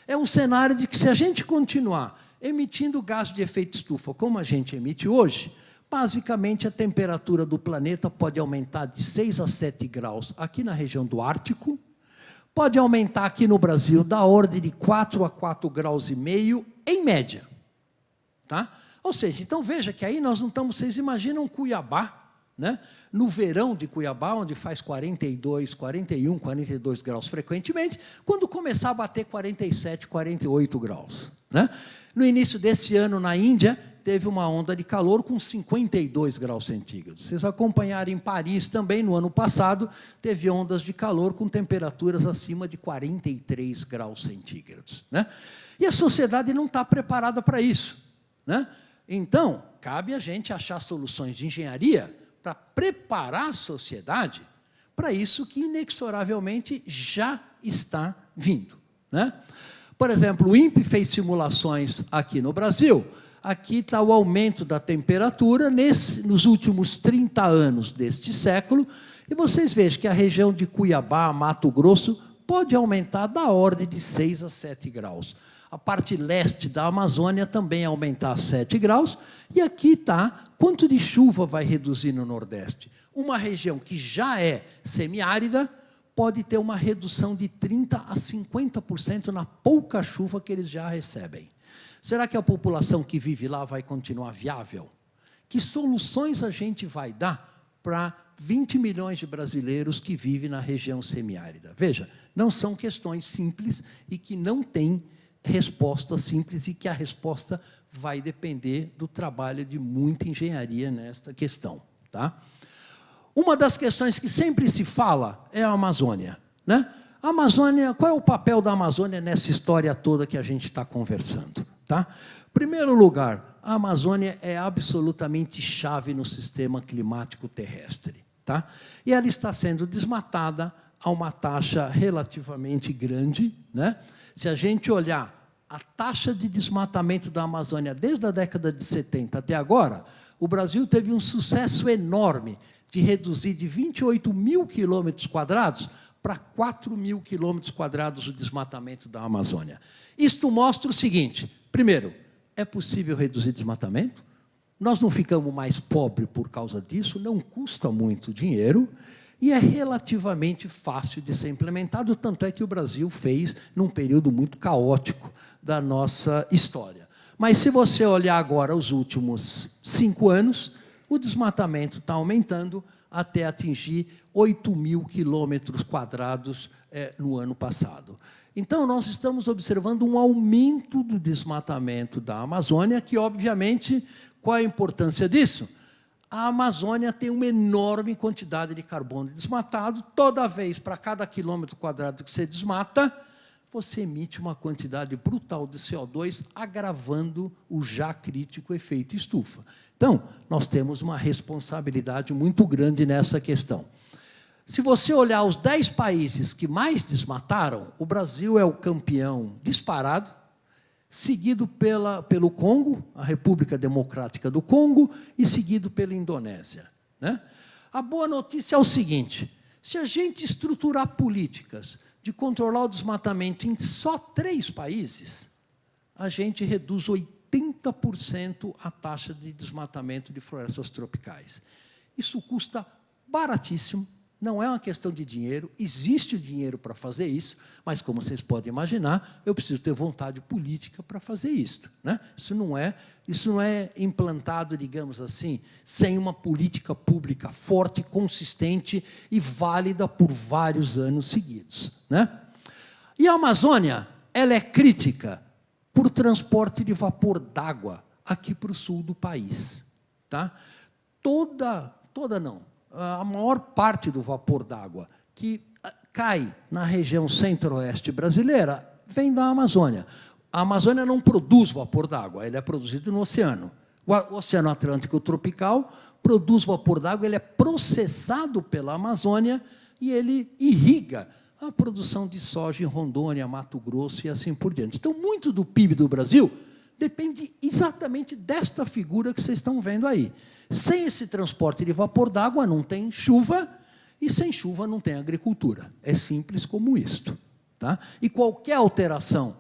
É um cenário de que, se a gente continuar emitindo gás de efeito estufa como a gente emite hoje, basicamente a temperatura do planeta pode aumentar de 6 a 7 graus aqui na região do Ártico, pode aumentar aqui no Brasil da ordem de 4 a 4,5 graus em média, tá? Ou seja, então veja que aí nós não estamos, vocês imaginam Cuiabá, né? No verão de Cuiabá, onde faz 42, 41, 42 graus frequentemente, quando começar a bater 47, 48 graus, né? No início desse ano, na Índia, teve uma onda de calor com 52 graus centígrados. Vocês acompanharam em Paris também, no ano passado, teve ondas de calor com temperaturas acima de 43 graus centígrados, né? E a sociedade não está preparada para isso, né? Então, cabe a gente achar soluções de engenharia para preparar a sociedade para isso que, inexoravelmente, já está vindo, né? Por exemplo, o INPE fez simulações aqui no Brasil. Aqui está o aumento da temperatura nos últimos 30 anos deste século, e vocês vejam que a região de Cuiabá, Mato Grosso, pode aumentar da ordem de 6 a 7 graus. A parte leste da Amazônia também aumentar a 7 graus, e aqui está quanto de chuva vai reduzir no Nordeste. Uma região que já é semiárida pode ter uma redução de 30% a 50% na pouca chuva que eles já recebem. Será que a população que vive lá vai continuar viável? Que soluções a gente vai dar para 20 milhões de brasileiros que vivem na região semiárida? Veja, não são questões simples e que não têm resposta simples e que a resposta vai depender do trabalho de muita engenharia nesta questão, tá? Uma das questões que sempre se fala é a Amazônia, né? A Amazônia, qual é o papel da Amazônia nessa história toda que a gente está conversando, tá? Em primeiro lugar, a Amazônia é absolutamente chave no sistema climático terrestre, tá? E ela está sendo desmatada a uma taxa relativamente grande, né? Se a gente olhar a taxa de desmatamento da Amazônia desde a década de 70 até agora, o Brasil teve um sucesso enorme de reduzir de 28 mil quilômetros quadrados para 4 mil quilômetros quadrados o desmatamento da Amazônia. Isto mostra o seguinte: primeiro, é possível reduzir desmatamento? Nós não ficamos mais pobres por causa disso, não custa muito dinheiro e é relativamente fácil de ser implementado, tanto é que o Brasil fez num período muito caótico da nossa história. Mas, se você olhar agora os últimos 5 anos, o desmatamento está aumentando até atingir 8.000 quilômetros quadrados no ano passado. Então, nós estamos observando um aumento do desmatamento da Amazônia, que, obviamente, qual é a importância disso? A Amazônia tem uma enorme quantidade de carbono desmatado. Toda vez, para cada quilômetro quadrado que você desmata, você emite uma quantidade brutal de CO2, agravando o já crítico efeito estufa. Então, nós temos uma responsabilidade muito grande nessa questão. Se você olhar os 10 países que mais desmataram, o Brasil é o campeão disparado, seguido pelo Congo, a República Democrática do Congo, e seguido pela Indonésia, né? A boa notícia é o seguinte: se a gente estruturar políticas de controlar o desmatamento em só 3 países, a gente reduz 80% a taxa de desmatamento de florestas tropicais. Isso custa baratíssimo. Não é uma questão de dinheiro, existe dinheiro para fazer isso, mas, como vocês podem imaginar, eu preciso ter vontade política para fazer isso, né? Isso não é implantado, digamos assim, sem uma política pública forte, consistente e válida por vários anos seguidos, né? E a Amazônia, ela é crítica por transporte de vapor d'água aqui para o sul do país, tá? A maior parte do vapor d'água que cai na região centro-oeste brasileira vem da Amazônia. A Amazônia não produz vapor d'água, ele é produzido no oceano. O Oceano Atlântico tropical produz vapor d'água, ele é processado pela Amazônia e ele irriga a produção de soja em Rondônia, Mato Grosso e assim por diante. Então, muito do PIB do Brasil depende exatamente desta figura que vocês estão vendo aí. Sem esse transporte de vapor d'água, não tem chuva, e sem chuva não tem agricultura. É simples como isto, tá? E qualquer alteração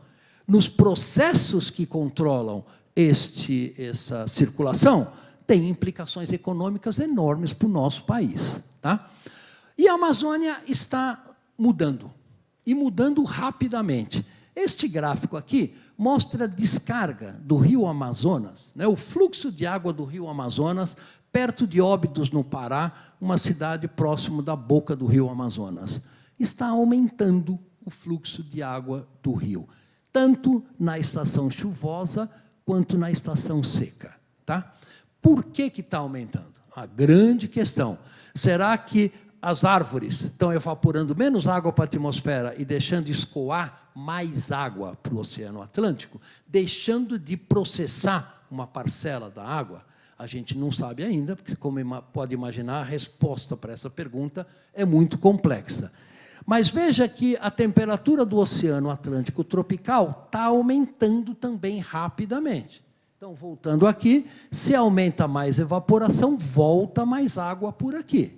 nos processos que controlam essa circulação tem implicações econômicas enormes para o nosso país, tá? E a Amazônia está mudando, e mudando rapidamente. Este gráfico aqui mostra a descarga do rio Amazonas, né, o fluxo de água do rio Amazonas, perto de Óbidos, no Pará, uma cidade próximo da boca do rio Amazonas. Está aumentando o fluxo de água do rio, tanto na estação chuvosa quanto na estação seca, tá? Por que está aumentando? A grande questão. Será que as árvores estão evaporando menos água para a atmosfera e deixando escoar mais água para o Oceano Atlântico, deixando de processar uma parcela da água? A gente não sabe ainda, porque, como pode imaginar, a resposta para essa pergunta é muito complexa. Mas veja que a temperatura do Oceano Atlântico tropical está aumentando também rapidamente. Então, voltando aqui, se aumenta mais evaporação, volta mais água por aqui,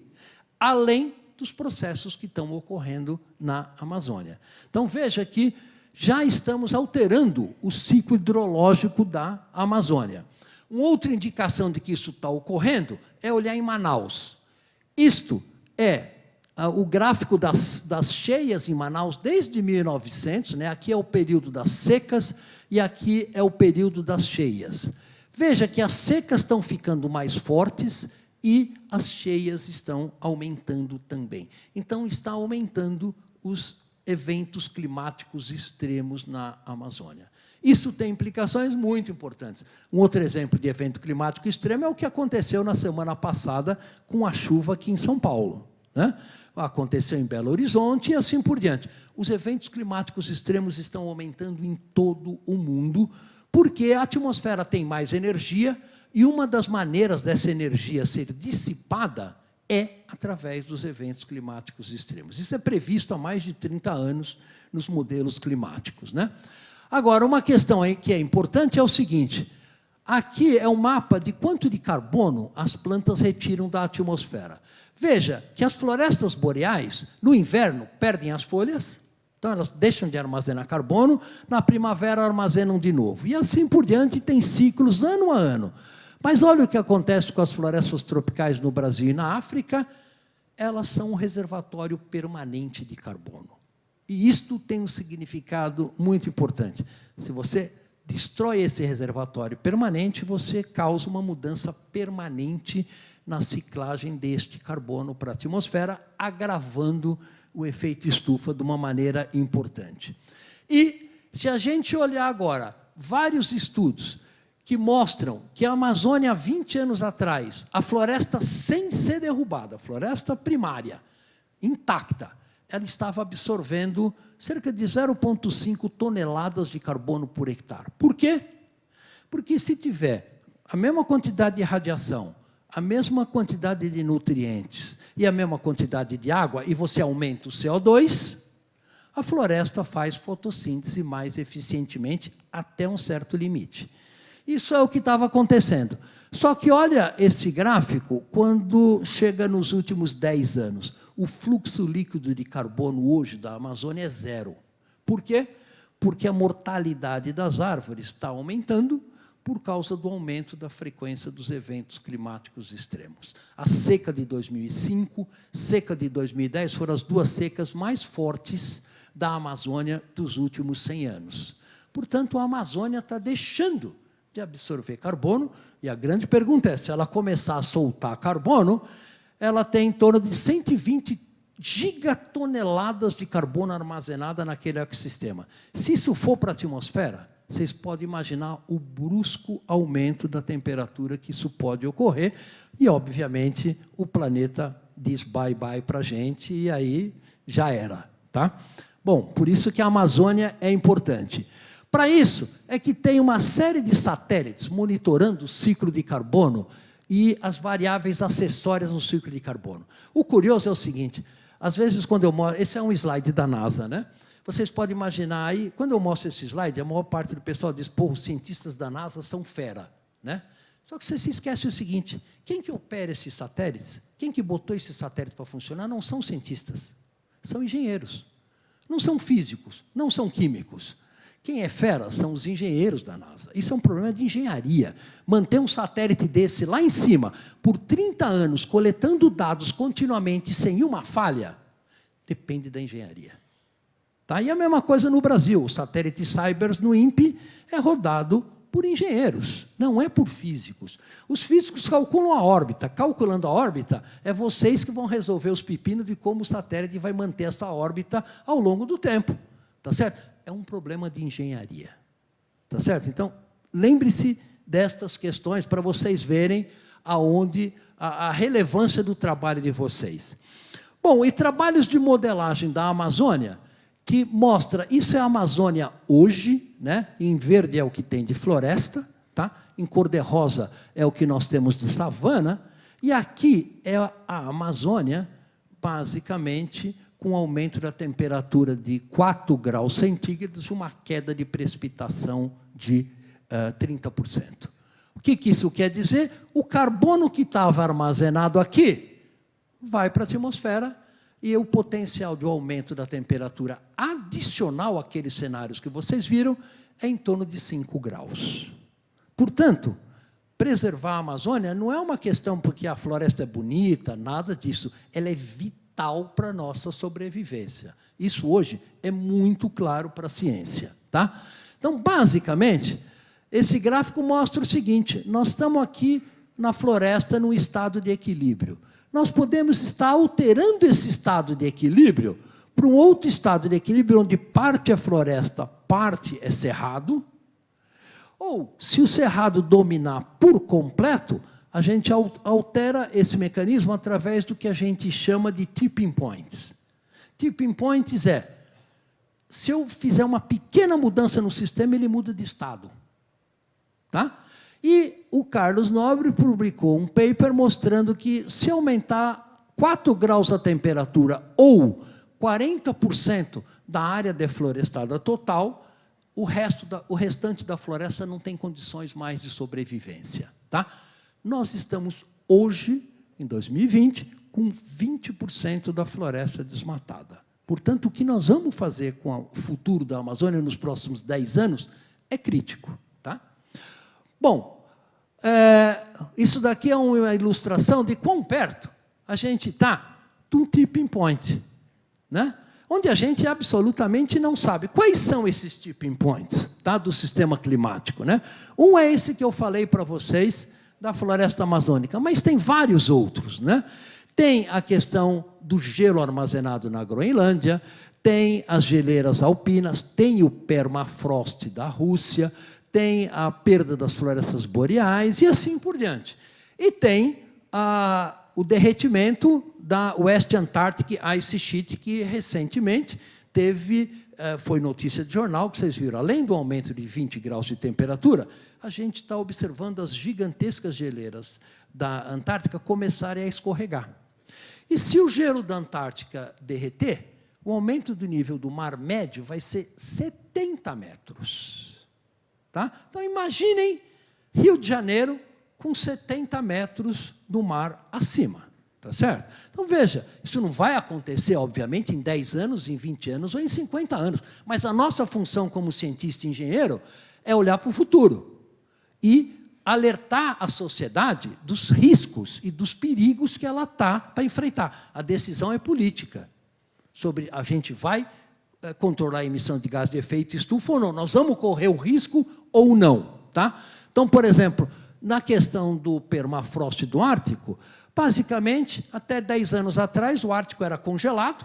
além dos processos que estão ocorrendo na Amazônia. Então, veja que já estamos alterando o ciclo hidrológico da Amazônia. Uma outra indicação de que isso está ocorrendo é olhar em Manaus. Isto é o gráfico das cheias em Manaus desde 1900, né? Aqui é o período das secas e aqui é o período das cheias. Veja que as secas estão ficando mais fortes e as cheias estão aumentando também. Então, está aumentando os eventos climáticos extremos na Amazônia. Isso tem implicações muito importantes. Um outro exemplo de evento climático extremo é o que aconteceu na semana passada com a chuva aqui em São Paulo, né? Aconteceu em Belo Horizonte e assim por diante. Os eventos climáticos extremos estão aumentando em todo o mundo, porque a atmosfera tem mais energia, e uma das maneiras dessa energia ser dissipada é através dos eventos climáticos extremos. Isso é previsto há mais de 30 anos nos modelos climáticos, né? Agora, uma questão aí que é importante é o seguinte: aqui é um mapa de quanto de carbono as plantas retiram da atmosfera. Veja que as florestas boreais, no inverno, perdem as folhas, então elas deixam de armazenar carbono, na primavera armazenam de novo. E assim por diante, tem ciclos ano a ano. Mas olha o que acontece com as florestas tropicais no Brasil e na África, elas são um reservatório permanente de carbono. E isto tem um significado muito importante. Se você destrói esse reservatório permanente, você causa uma mudança permanente na ciclagem deste carbono para a atmosfera, agravando o efeito estufa de uma maneira importante. E, se a gente olhar agora vários estudos que mostram que a Amazônia, há 20 anos atrás, a floresta sem ser derrubada, a floresta primária, intacta, ela estava absorvendo cerca de 0,5 toneladas de carbono por hectare. Por quê? Porque se tiver a mesma quantidade de radiação, a mesma quantidade de nutrientes e a mesma quantidade de água, e você aumenta o CO2, a floresta faz fotossíntese mais eficientemente até um certo limite. Isso é o que estava acontecendo. Só que olha esse gráfico quando chega nos últimos 10 anos. O fluxo líquido de carbono hoje da Amazônia é zero. Por quê? Porque a mortalidade das árvores está aumentando por causa do aumento da frequência dos eventos climáticos extremos. A seca de 2005, seca de 2010 foram as duas secas mais fortes da Amazônia dos últimos 100 anos. Portanto, a Amazônia está deixando de absorver carbono, e a grande pergunta é, se ela começar a soltar carbono, ela tem em torno de 120 gigatoneladas de carbono armazenada naquele ecossistema. Se isso for para a atmosfera, vocês podem imaginar o brusco aumento da temperatura que isso pode ocorrer, e, obviamente, o planeta diz bye-bye para a gente, e aí já era. Tá? Bom, por isso que a Amazônia é importante. Para isso, é que tem uma série de satélites monitorando o ciclo de carbono e as variáveis acessórias no ciclo de carbono. O curioso é o seguinte, às vezes, quando eu mostro... Esse é um slide da NASA, né? Vocês podem imaginar aí, quando eu mostro esse slide, a maior parte do pessoal diz, pô, os cientistas da NASA são fera, né? Só que você se esquece o seguinte, quem que opera esses satélites, quem que botou esses satélites para funcionar, não são cientistas, são engenheiros. Não são físicos, não são químicos. Quem é fera são os engenheiros da NASA. Isso é um problema de engenharia. Manter um satélite desse lá em cima, por 30 anos, coletando dados continuamente, sem uma falha, depende da engenharia. Tá? E a mesma coisa no Brasil. O satélite Cybers, no INPE, é rodado por engenheiros, não é por físicos. Os físicos calculam a órbita. Calculando a órbita, é vocês que vão resolver os pepinos de como o satélite vai manter essa órbita ao longo do tempo. Tá certo? É um problema de engenharia. Tá certo? Então, lembre-se destas questões para vocês verem aonde a relevância do trabalho de vocês. Bom, e trabalhos de modelagem da Amazônia, que mostra, isso é a Amazônia hoje, né? Em verde é o que tem de floresta, tá? Em cor-de-rosa é o que nós temos de savana, e aqui é a Amazônia, basicamente, com aumento da temperatura de 4 graus centígrados, uma queda de precipitação de 30%. O que isso quer dizer? O carbono que estava armazenado aqui vai para a atmosfera e o potencial de aumento da temperatura adicional àqueles cenários que vocês viram é em torno de 5 graus. Portanto, preservar a Amazônia não é uma questão porque a floresta é bonita, nada disso. Ela é vital para a nossa sobrevivência. Isso hoje é muito claro para a ciência. Tá? Então, basicamente, esse gráfico mostra o seguinte, nós estamos aqui na floresta num estado de equilíbrio. Nós podemos estar alterando esse estado de equilíbrio para um outro estado de equilíbrio onde parte é floresta, parte é cerrado, ou, se o cerrado dominar por completo, a gente altera esse mecanismo através do que a gente chama de tipping points. Tipping points é, se eu fizer uma pequena mudança no sistema, ele muda de estado. Tá? E o Carlos Nobre publicou um paper mostrando que, se aumentar 4 graus a temperatura ou 40% da área deflorestada total, o restante da floresta não tem condições mais de sobrevivência. Tá? Nós estamos, hoje, em 2020, com 20% da floresta desmatada. Portanto, o que nós vamos fazer com o futuro da Amazônia nos próximos 10 anos é crítico. Tá? Bom, Isso daqui é uma ilustração de quão perto a gente está de um tipping point, né? Onde a gente absolutamente não sabe. Quais são esses tipping points, tá, do sistema climático, né? Um é esse que eu falei para vocês, da floresta amazônica, mas tem vários outros, né? Tem a questão do gelo armazenado na Groenlândia, tem as geleiras alpinas, tem o permafrost da Rússia, tem a perda das florestas boreais e assim por diante. E tem o derretimento da West Antarctic Ice Sheet, que recentemente foi notícia de jornal, que vocês viram, além do aumento de 20 graus de temperatura, a gente está observando as gigantescas geleiras da Antártica começarem a escorregar. E se o gelo da Antártica derreter, o aumento do nível do mar médio vai ser 70 metros. Tá? Então, imaginem Rio de Janeiro com 70 metros do mar acima. Tá certo? Então, veja, isso não vai acontecer, obviamente, em 10 anos, em 20 anos ou em 50 anos. Mas a nossa função como cientista e engenheiro é olhar para o futuro e alertar a sociedade dos riscos e dos perigos que ela está para enfrentar. A decisão é política. Sobre a gente vai controlar a emissão de gás de efeito estufa ou não. Nós vamos correr o risco ou não. Tá? Então, por exemplo, na questão do permafrost do Ártico, basicamente, até 10 anos atrás, o Ártico era congelado,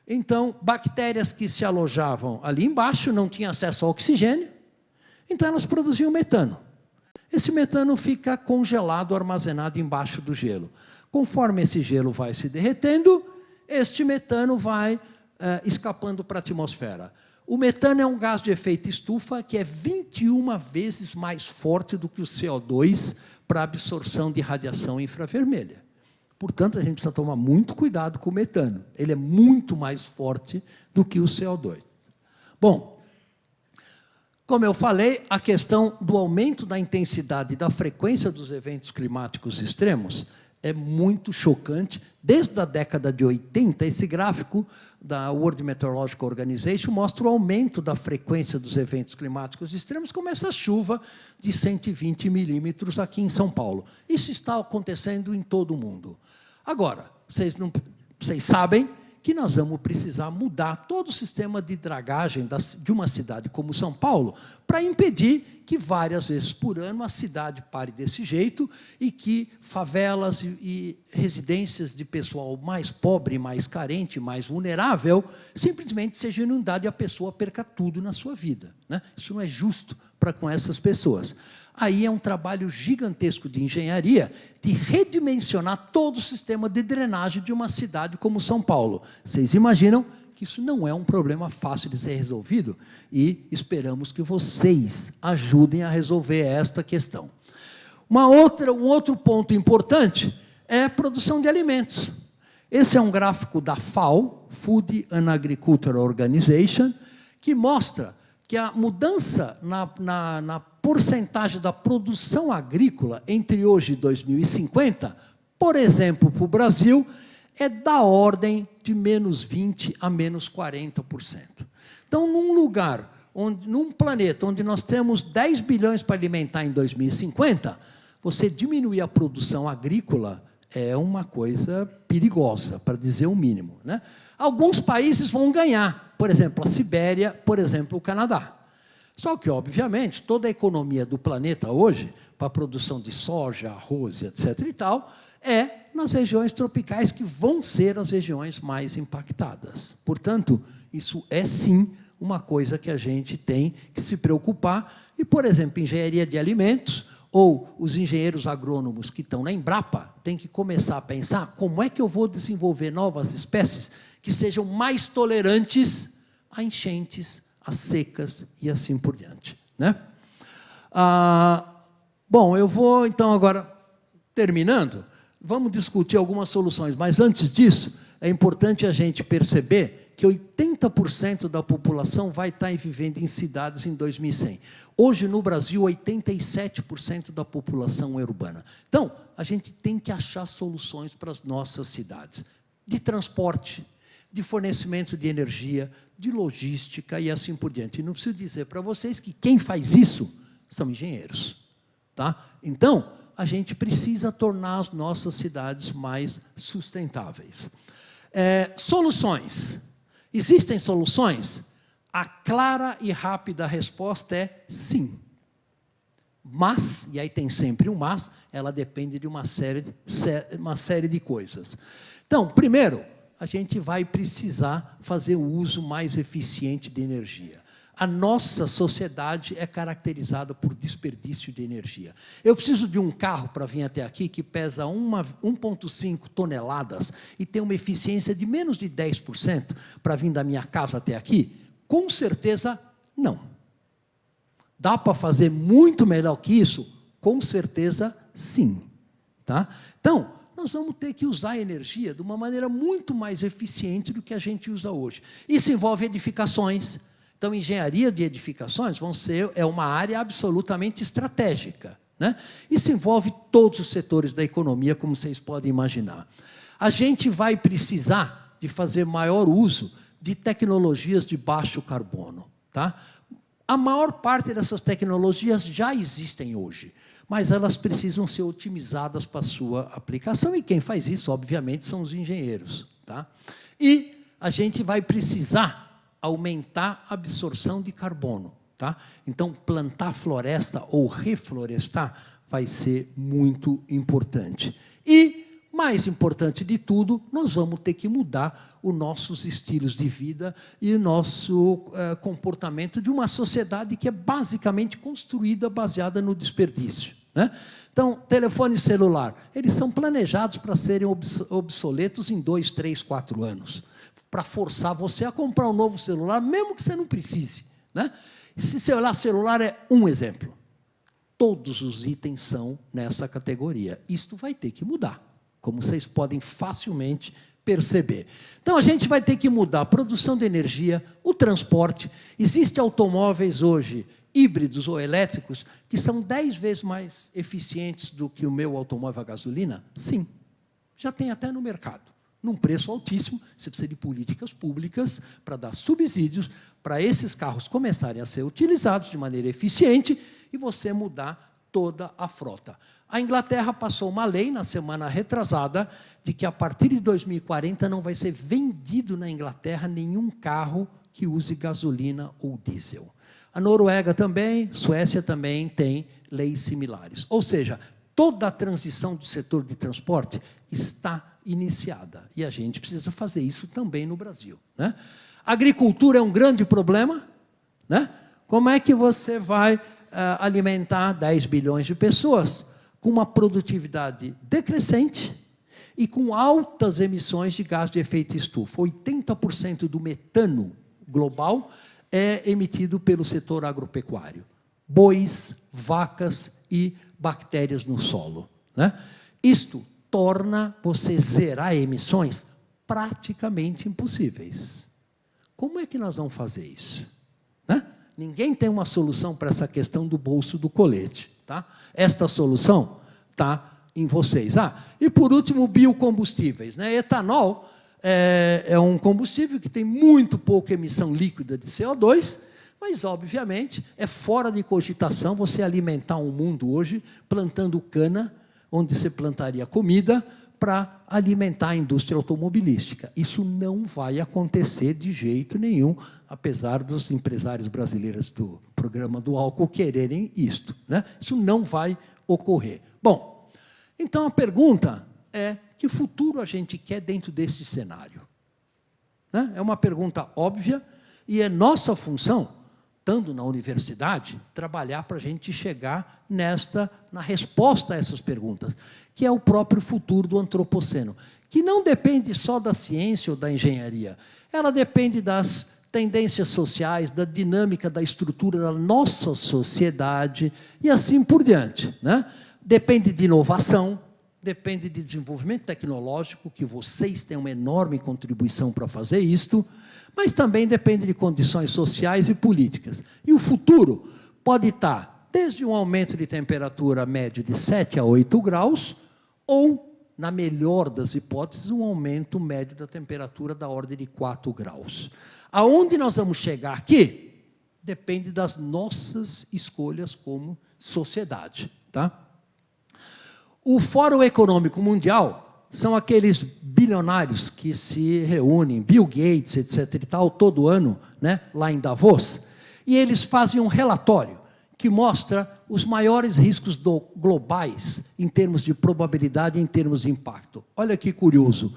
então, bactérias que se alojavam ali embaixo não tinham acesso ao oxigênio, então elas produziam metano. Esse metano fica congelado, armazenado embaixo do gelo. Conforme esse gelo vai se derretendo, este metano vai escapando para a atmosfera. O metano é um gás de efeito estufa que é 21 vezes mais forte do que o CO2 para absorção de radiação infravermelha. Portanto, a gente precisa tomar muito cuidado com o metano. Ele é muito mais forte do que o CO2. Bom, como eu falei, a questão do aumento da intensidade e da frequência dos eventos climáticos extremos é muito chocante. Desde a década de 80, esse gráfico da World Meteorological Organization mostra o aumento da frequência dos eventos climáticos extremos, como essa chuva de 120 milímetros aqui em São Paulo. Isso está acontecendo em todo o mundo. Agora, vocês sabem que nós vamos precisar mudar todo o sistema de dragagem de uma cidade como São Paulo para impedir que várias vezes por ano a cidade pare desse jeito e que favelas e residências de pessoal mais pobre, mais carente, mais vulnerável, simplesmente sejam inundadas e a pessoa perca tudo na sua vida, né? Isso não é justo para com essas pessoas. Aí é um trabalho gigantesco de engenharia de redimensionar todo o sistema de drenagem de uma cidade como São Paulo. Vocês imaginam que isso não é um problema fácil de ser resolvido e esperamos que vocês ajudem a resolver esta questão. Um outro ponto importante é a produção de alimentos. Esse é um gráfico da FAO, Food and Agriculture Organization, que mostra que a mudança na porcentagem da produção agrícola entre hoje e 2050, por exemplo, para o Brasil, é da ordem de menos 20% a menos 40%. Então, num planeta onde nós temos 10 bilhões para alimentar em 2050, você diminuir a produção agrícola é uma coisa perigosa, para dizer o mínimo, né? Alguns países vão ganhar, por exemplo, a Sibéria, por exemplo, o Canadá. Só que, obviamente, toda a economia do planeta hoje, para a produção de soja, arroz, etc. e tal, é nas regiões tropicais, que vão ser as regiões mais impactadas. Portanto, isso é, sim, uma coisa que a gente tem que se preocupar. E, por exemplo, engenharia de alimentos, ou os engenheiros agrônomos que estão na Embrapa, têm que começar a pensar como é que eu vou desenvolver novas espécies que sejam mais tolerantes a enchentes, a secas e assim por diante, né? Bom, eu vou, então, agora, terminando, vamos discutir algumas soluções, mas, antes disso, é importante a gente perceber que 80% da população vai estar vivendo em cidades em 2100. Hoje, no Brasil, 87% da população é urbana. Então, a gente tem que achar soluções para as nossas cidades, de transporte, de fornecimento de energia, de logística e assim por diante. E não preciso dizer para vocês que quem faz isso são engenheiros. tá? Então, a gente precisa tornar as nossas cidades mais sustentáveis. Soluções. Existem soluções? A clara e rápida resposta é sim. Mas, e aí tem sempre um mas, ela depende de uma série de coisas. Então, primeiro, a gente vai precisar fazer o uso mais eficiente de energia. A nossa sociedade é caracterizada por desperdício de energia. Eu preciso de um carro para vir até aqui que pesa 1,5 toneladas e tem uma eficiência de menos de 10% para vir da minha casa até aqui? Com certeza, não. Dá para fazer muito melhor que isso? Com certeza, sim. Tá? Então, nós vamos ter que usar a energia de uma maneira muito mais eficiente do que a gente usa hoje. Isso envolve edificações. Então, engenharia de edificações é uma área absolutamente estratégica, né? Isso envolve todos os setores da economia, como vocês podem imaginar. A gente vai precisar de fazer maior uso de tecnologias de baixo carbono. Tá? A maior parte dessas tecnologias já existem hoje, mas elas precisam ser otimizadas para a sua aplicação, e quem faz isso, obviamente, são os engenheiros. Tá? E a gente vai precisar aumentar a absorção de carbono. Tá? Então, plantar floresta ou reflorestar vai ser muito importante. E, mais importante de tudo, nós vamos ter que mudar os nossos estilos de vida e o nosso comportamento de uma sociedade que é basicamente construída baseada no desperdício. Né? Então, telefone celular, eles são planejados para serem obsoletos em 2, 3, 4 anos, para forçar você a comprar um novo celular, mesmo que você não precise. Né? Se celular é um exemplo. Todos os itens são nessa categoria. Isto vai ter que mudar, como vocês podem facilmente perceber. Então, a gente vai ter que mudar a produção de energia, o transporte. Existem automóveis hoje híbridos ou elétricos que são 10 vezes mais eficientes do que o meu automóvel a gasolina? Sim, já tem até no mercado. Num preço altíssimo, você precisa de políticas públicas para dar subsídios para esses carros começarem a ser utilizados de maneira eficiente e você mudar toda a frota. A Inglaterra passou uma lei, na semana retrasada, de que, a partir de 2040, não vai ser vendido na Inglaterra nenhum carro que use gasolina ou diesel. A Noruega também, Suécia também tem leis similares. Ou seja, toda a transição do setor de transporte está iniciada. E a gente precisa fazer isso também no Brasil. Né? A agricultura é um grande problema. Né? Como é que você vai alimentar 10 bilhões de pessoas com uma produtividade decrescente e com altas emissões de gás de efeito estufa? 80% do metano global é emitido pelo setor agropecuário. Bois, vacas e bactérias no solo. Né? Isto torna você zerar emissões praticamente impossíveis. Como é que nós vamos fazer isso? Né? Ninguém tem uma solução para essa questão do bolso do colete. Tá? Esta solução está em vocês. E, por último, biocombustíveis. Né? Etanol é um combustível que tem muito pouca emissão líquida de CO2, mas, obviamente, é fora de cogitação você alimentar um mundo hoje plantando cana, onde você plantaria comida para alimentar a indústria automobilística. Isso não vai acontecer de jeito nenhum, apesar dos empresários brasileiros do programa do álcool quererem isto. Né? Isso não vai ocorrer. Bom, então a pergunta é: que futuro a gente quer dentro desse cenário? Né? É uma pergunta óbvia e é nossa função, estando na universidade, trabalhar para a gente chegar na resposta a essas perguntas, que é o próprio futuro do antropoceno, que não depende só da ciência ou da engenharia, ela depende das tendências sociais, da dinâmica, da estrutura da nossa sociedade e assim por diante. Né? Depende de inovação, depende de desenvolvimento tecnológico, que vocês têm uma enorme contribuição para fazer isto, mas também depende de condições sociais e políticas. E o futuro pode estar desde um aumento de temperatura médio de 7 a 8 graus, ou, na melhor das hipóteses, um aumento médio da temperatura da ordem de 4 graus. Aonde nós vamos chegar aqui depende das nossas escolhas como sociedade. Tá? O Fórum Econômico Mundial são aqueles bilionários que se reúnem, Bill Gates, etc. e tal, todo ano, né, lá em Davos, e eles fazem um relatório que mostra os maiores riscos globais em termos de probabilidade e em termos de impacto. Olha que curioso.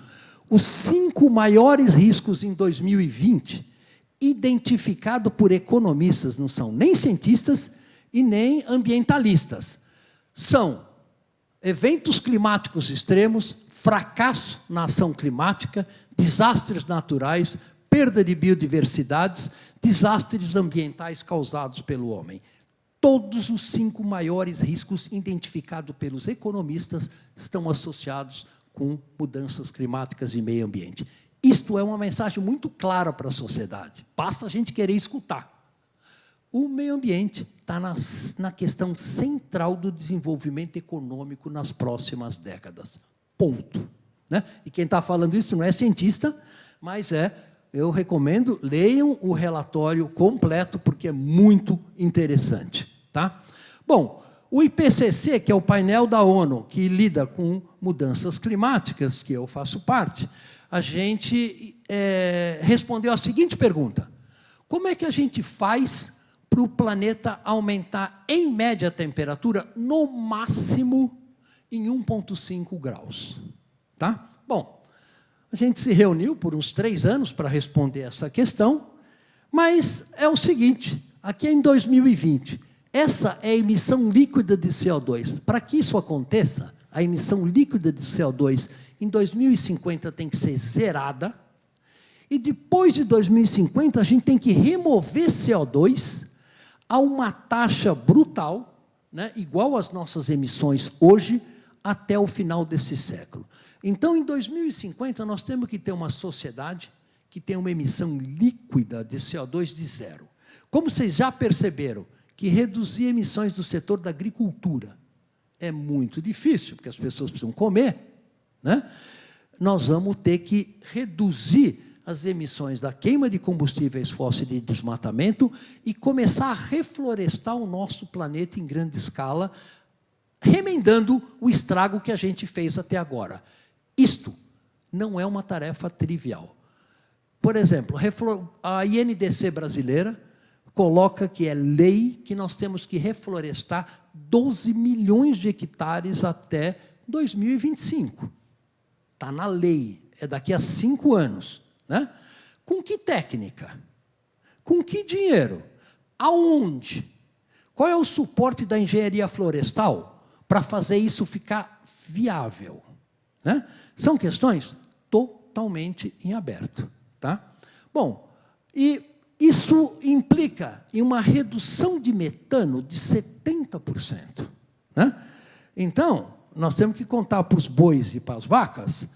Os 5 maiores riscos em 2020, identificados por economistas, não são nem cientistas e nem ambientalistas, são eventos climáticos extremos, fracasso na ação climática, desastres naturais, perda de biodiversidades, desastres ambientais causados pelo homem. Todos os 5 maiores riscos identificados pelos economistas estão associados com mudanças climáticas e meio ambiente. Isto é uma mensagem muito clara para a sociedade. Basta a gente querer escutar. O meio ambiente está na questão central do desenvolvimento econômico nas próximas décadas. Ponto. Né? E quem está falando isso não é cientista, mas eu recomendo, leiam o relatório completo, porque é muito interessante. Tá? Bom, o IPCC, que é o painel da ONU, que lida com mudanças climáticas, que eu faço parte, a gente respondeu a seguinte pergunta: como é que a gente faz para o planeta aumentar, em média, a temperatura, no máximo, em 1,5 graus? Tá? Bom, a gente se reuniu por uns 3 anos para responder essa questão, mas é o seguinte, aqui em 2020, essa é a emissão líquida de CO2. Para que isso aconteça, a emissão líquida de CO2 em 2050 tem que ser zerada, e depois de 2050 a gente tem que remover CO2 a uma taxa brutal, né, igual às nossas emissões hoje, até o final desse século. Então, em 2050, nós temos que ter uma sociedade que tem uma emissão líquida de CO2 de 0. Como vocês já perceberam, que reduzir emissões do setor da agricultura é muito difícil, porque as pessoas precisam comer, né? Nós vamos ter que reduzir as emissões da queima de combustíveis fósseis e de desmatamento e começar a reflorestar o nosso planeta em grande escala, remendando o estrago que a gente fez até agora. Isto não é uma tarefa trivial. Por exemplo, a INDC brasileira coloca que é lei que nós temos que reflorestar 12 milhões de hectares até 2025. Está na lei, é daqui a 5 anos. Né? Com que técnica? Com que dinheiro? Aonde? Qual é o suporte da engenharia florestal para fazer isso ficar viável? Né? São questões totalmente em aberto. Tá? Bom, e isso implica em uma redução de metano de 70%. Né? Então, nós temos que contar para os bois e para as vacas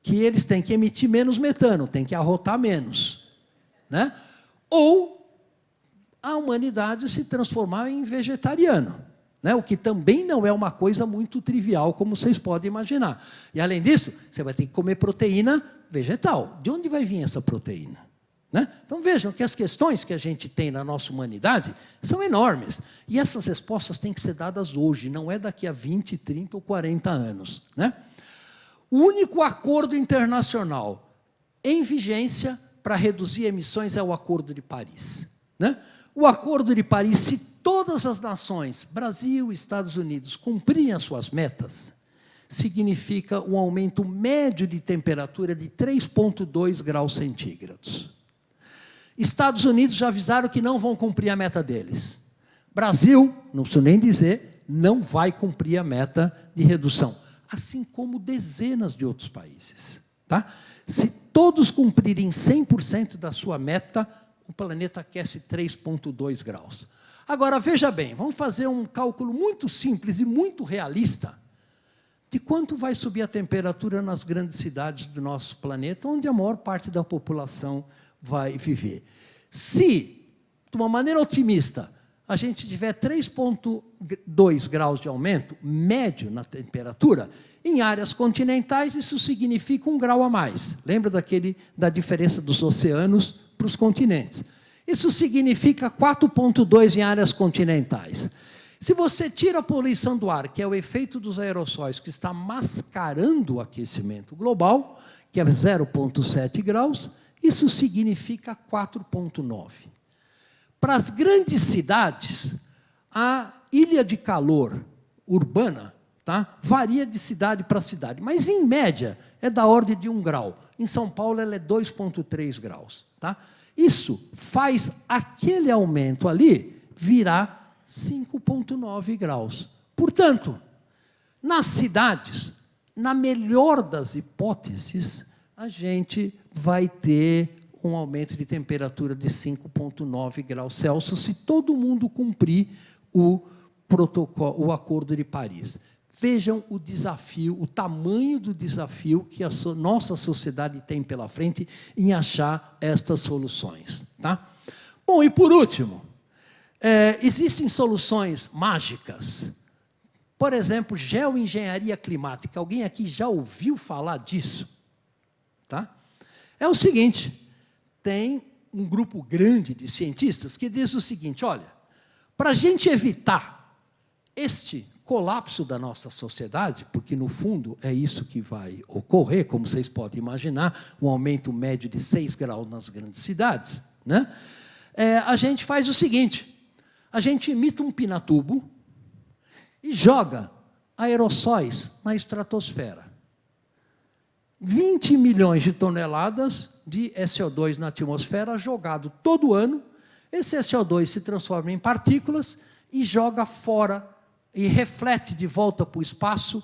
que eles têm que emitir menos metano, têm que arrotar menos. Né? Ou a humanidade se transformar em vegetariano, né? O que também não é uma coisa muito trivial, como vocês podem imaginar. E, além disso, você vai ter que comer proteína vegetal. De onde vai vir essa proteína? Né? Então, vejam que as questões que a gente tem na nossa humanidade são enormes. E essas respostas têm que ser dadas hoje, não é daqui a 20, 30 ou 40 anos. Né? O único acordo internacional em vigência para reduzir emissões é o Acordo de Paris. Né? O Acordo de Paris, se todas as nações, Brasil e Estados Unidos, cumprirem as suas metas, significa um aumento médio de temperatura de 3,2 graus centígrados. Estados Unidos já avisaram que não vão cumprir a meta deles. Brasil, não preciso nem dizer, não vai cumprir a meta de redução, assim como dezenas de outros países. Tá? Se todos cumprirem 100% da sua meta, o planeta aquece 3,2 graus. Agora, veja bem, vamos fazer um cálculo muito simples e muito realista de quanto vai subir a temperatura nas grandes cidades do nosso planeta, onde a maior parte da população vai viver. Se, de uma maneira otimista, a gente tiver 3,2 graus de aumento médio na temperatura, em áreas continentais isso significa 1 grau a mais. Lembra da diferença dos oceanos para os continentes? Isso significa 4,2 em áreas continentais. Se você tira a poluição do ar, que é o efeito dos aerossóis que está mascarando o aquecimento global, que é 0,7 graus, isso significa 4,9. Para as grandes cidades, a ilha de calor urbana, tá, varia de cidade para cidade, mas, em média, é da ordem de 1 grau. Em São Paulo, ela é 2,3 graus. Tá? Isso faz aquele aumento ali virar 5,9 graus. Portanto, nas cidades, na melhor das hipóteses, a gente vai ter um aumento de temperatura de 5,9 graus Celsius se todo mundo cumprir o protocolo, o Acordo de Paris. Vejam o desafio, o tamanho do desafio que a nossa sociedade tem pela frente em achar estas soluções. Tá? Bom, e por último, existem soluções mágicas. Por exemplo, geoengenharia climática. Alguém aqui já ouviu falar disso? Tá? É o seguinte, tem um grupo grande de cientistas que diz o seguinte, olha, para a gente evitar este colapso da nossa sociedade, porque, no fundo, é isso que vai ocorrer, como vocês podem imaginar, um aumento médio de 6 graus nas grandes cidades, né? A gente faz o seguinte, a gente imita um pinatubo e joga aerossóis na estratosfera. 20 milhões de toneladas de SO2 na atmosfera jogado todo ano, esse SO2 se transforma em partículas e joga fora e reflete de volta para o espaço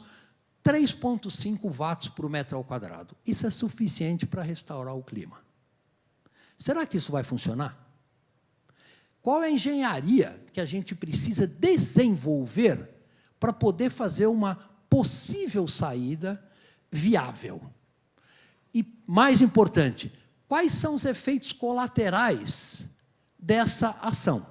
3,5 watts por metro ao quadrado. Isso é suficiente para restaurar o clima. Será que isso vai funcionar? Qual é a engenharia que a gente precisa desenvolver para poder fazer uma possível saída viável? E, mais importante, quais são os efeitos colaterais dessa ação?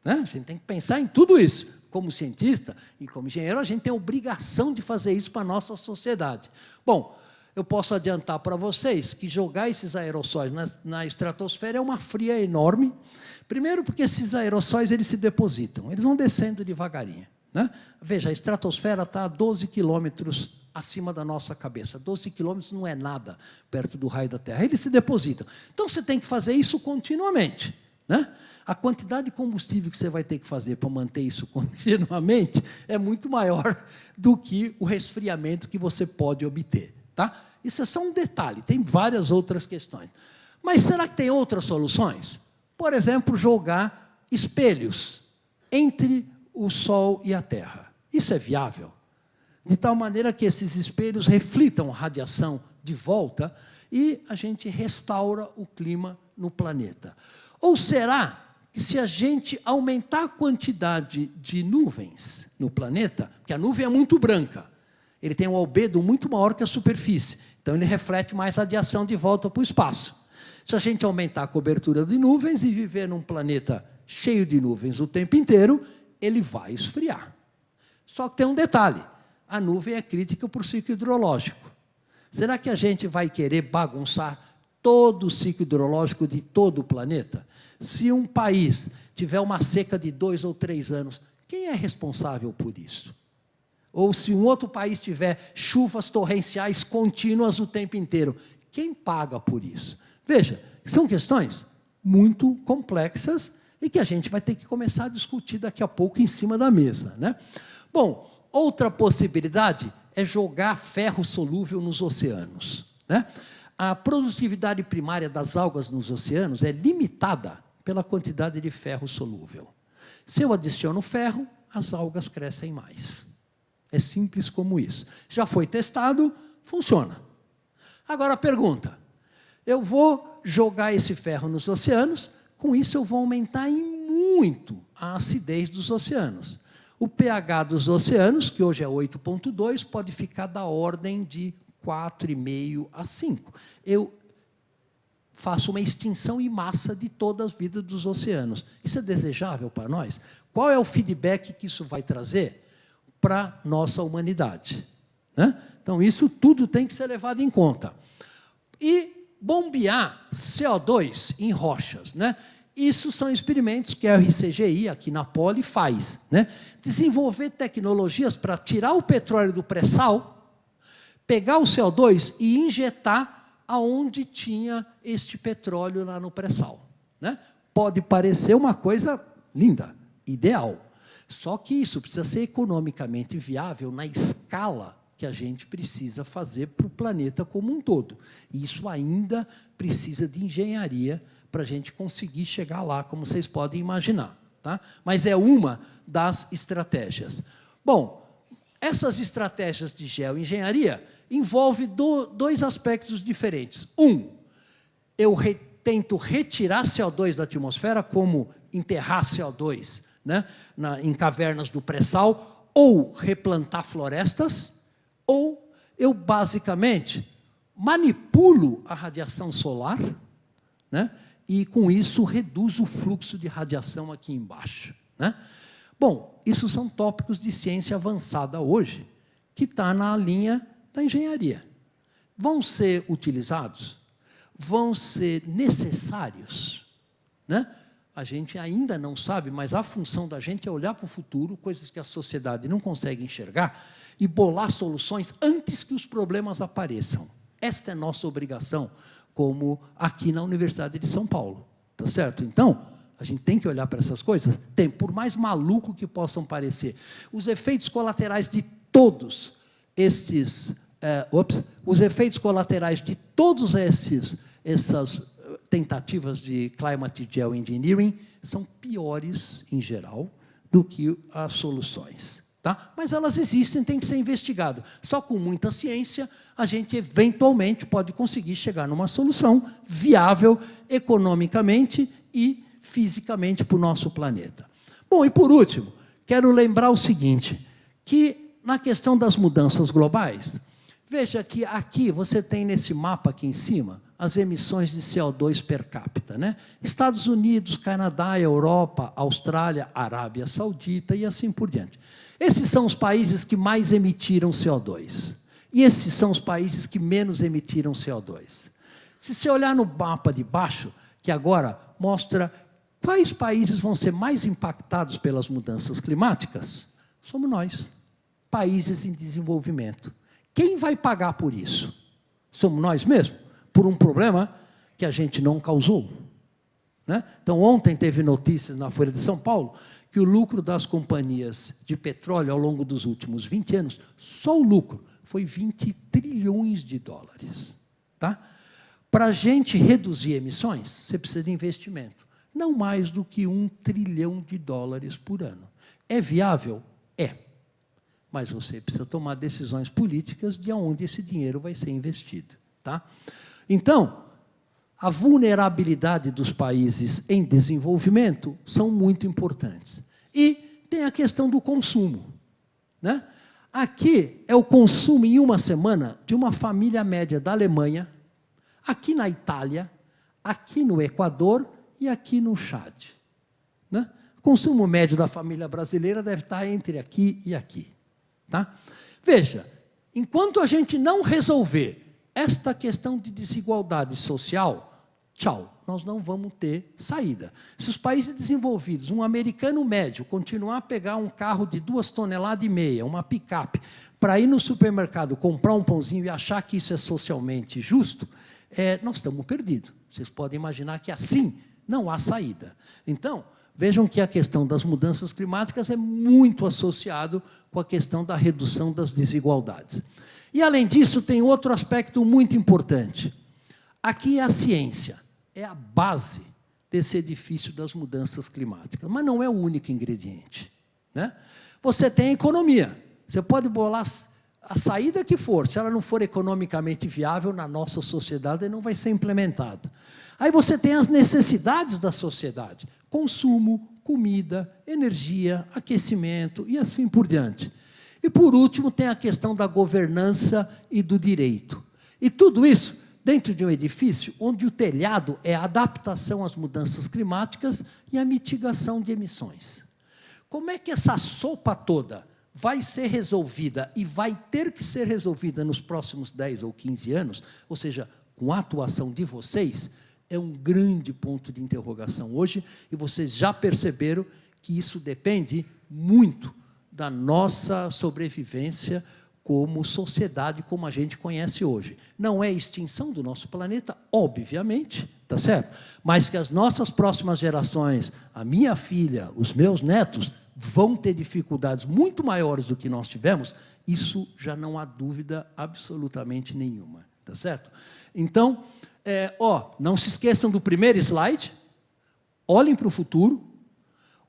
Né? A gente tem que pensar em tudo isso. Como cientista e como engenheiro, a gente tem a obrigação de fazer isso para a nossa sociedade. Bom, eu posso adiantar para vocês que jogar esses aerossóis na estratosfera é uma fria enorme. Primeiro porque esses aerossóis eles se depositam, eles vão descendo devagarinho. Né? Veja, a estratosfera está a 12 quilômetros acima da nossa cabeça. 12 quilômetros não é nada perto do raio da Terra. Eles se depositam. Então, você tem que fazer isso continuamente. Né? A quantidade de combustível que você vai ter que fazer para manter isso continuamente é muito maior do que o resfriamento que você pode obter. Tá? Isso é só um detalhe, tem várias outras questões. Mas será que tem outras soluções? Por exemplo, jogar espelhos entre o Sol e a Terra. Isso é viável? De tal maneira que esses espelhos reflitam radiação de volta e a gente restaura o clima no planeta. Ou será que, se a gente aumentar a quantidade de nuvens no planeta, porque a nuvem é muito branca, ele tem um albedo muito maior que a superfície, então ele reflete mais radiação de volta para o espaço. Se a gente aumentar a cobertura de nuvens e viver num planeta cheio de nuvens o tempo inteiro, ele vai esfriar. Só que tem um detalhe, a nuvem é crítica para o ciclo hidrológico. Será que a gente vai querer bagunçar todo o ciclo hidrológico de todo o planeta? Se um país tiver uma seca de 2 ou 3 anos, quem é responsável por isso? Ou se um outro país tiver chuvas torrenciais contínuas o tempo inteiro, quem paga por isso? Veja, são questões muito complexas e que a gente vai ter que começar a discutir daqui a pouco em cima da mesa. Né? Bom, outra possibilidade é jogar ferro solúvel nos oceanos. Né? A produtividade primária das algas nos oceanos é limitada pela quantidade de ferro solúvel. Se eu adiciono ferro, as algas crescem mais. É simples como isso. Já foi testado, funciona. Agora a pergunta, eu vou jogar esse ferro nos oceanos, com isso eu vou aumentar em muito a acidez dos oceanos. O pH dos oceanos, que hoje é 8,2, pode ficar da ordem de 4,5 a 5. Eu faço uma extinção em massa de toda a vida dos oceanos. Isso é desejável para nós? Qual é o feedback que isso vai trazer para a nossa humanidade? Né? Então, isso tudo tem que ser levado em conta. E bombear CO2 em rochas. Né? Isso são experimentos que a RCGI, aqui na Poli, faz, né? Desenvolver tecnologias para tirar o petróleo do pré-sal, pegar o CO2 e injetar aonde tinha este petróleo lá no pré-sal, né? Pode parecer uma coisa linda, ideal. Só que isso precisa ser economicamente viável na escala que a gente precisa fazer para o planeta como um todo. E isso ainda precisa de engenharia para a gente conseguir chegar lá, como vocês podem imaginar. Tá? Mas é uma das estratégias. Bom, essas estratégias de geoengenharia envolvem dois aspectos diferentes. Eu tento retirar CO2 da atmosfera, como enterrar CO2, né, em cavernas do pré-sal, ou replantar florestas, ou eu, basicamente, manipulo a radiação solar, né, e, com isso, reduzo o fluxo de radiação aqui embaixo, né? Bom, isso são tópicos de ciência avançada hoje, que está na linha da engenharia. Vão ser utilizados? Vão ser necessários? Né? A gente ainda não sabe, mas a função da gente é olhar para o futuro, coisas que a sociedade não consegue enxergar, e bolar soluções antes que os problemas apareçam. Esta é nossa obrigação, como aqui na Universidade de São Paulo. Tá certo? Então, a gente tem que olhar para essas coisas, por mais maluco que possam parecer. Os efeitos colaterais de todos esses... os efeitos colaterais de todos essas tentativas de climate geoengineering são piores, em geral, do que as soluções. Tá? Mas elas existem, tem que ser investigado. Só com muita ciência, a gente, eventualmente, pode conseguir chegar numa solução viável economicamente e fisicamente para o nosso planeta. Bom, e por último, quero lembrar o seguinte, que na questão das mudanças globais, veja que aqui você tem nesse mapa aqui em cima as emissões de CO2 per capita, né? Estados Unidos, Canadá, Europa, Austrália, Arábia Saudita e assim por diante. Esses são os países que mais emitiram CO2. E esses são os países que menos emitiram CO2. Se você olhar no mapa de baixo, que agora mostra quais países vão ser mais impactados pelas mudanças climáticas, somos nós, países em desenvolvimento. Quem vai pagar por isso? Somos nós mesmos, por um problema que a gente não causou. Né? Então, ontem teve notícias na Folha de São Paulo que o lucro das companhias de petróleo ao longo dos últimos 20 anos, só o lucro, foi 20 trilhões de dólares. Tá? Para a gente reduzir emissões, você precisa de investimento. Não mais do que $1 trilhão por ano. É viável? É. Mas você precisa tomar decisões políticas de onde esse dinheiro vai ser investido. Tá? Então, a vulnerabilidade dos países em desenvolvimento são muito importantes. E tem a questão do consumo. Né? Aqui é o consumo em uma semana de uma família média da Alemanha, aqui na Itália, aqui no Equador e aqui no Chad. Né? O consumo médio da família brasileira deve estar entre aqui e aqui. Tá? Veja, enquanto a gente não resolver esta questão de desigualdade social, tchau, nós não vamos ter saída. Se os países desenvolvidos, um americano médio, continuar a pegar um carro de 2,5 toneladas, uma picape, para ir no supermercado comprar um pãozinho e achar que isso é socialmente justo, nós estamos perdidos. Vocês podem imaginar que assim não há saída. Então, vejam que a questão das mudanças climáticas é muito associado com a questão da redução das desigualdades. E, além disso, tem outro aspecto muito importante. Aqui é a ciência, é a base desse edifício das mudanças climáticas, mas não é o único ingrediente. Né? Você tem a economia, você pode bolar a saída que for, se ela não for economicamente viável na nossa sociedade, ela não vai ser implementada. Aí você tem as necessidades da sociedade, consumo, comida, energia, aquecimento e assim por diante. E, por último, tem a questão da governança e do direito. E tudo isso dentro de um edifício onde o telhado é a adaptação às mudanças climáticas e a mitigação de emissões. Como é que essa sopa toda vai ser resolvida e vai ter que ser resolvida nos próximos 10 ou 15 anos, ou seja, com a atuação de vocês, é um grande ponto de interrogação hoje, e vocês já perceberam que isso depende muito da nossa sobrevivência como sociedade, como a gente conhece hoje. Não é extinção do nosso planeta, obviamente, tá certo? Mas que as nossas próximas gerações, a minha filha, os meus netos, vão ter dificuldades muito maiores do que nós tivemos, isso já não há dúvida absolutamente nenhuma, tá certo? Então, não se esqueçam do primeiro slide, olhem para o futuro,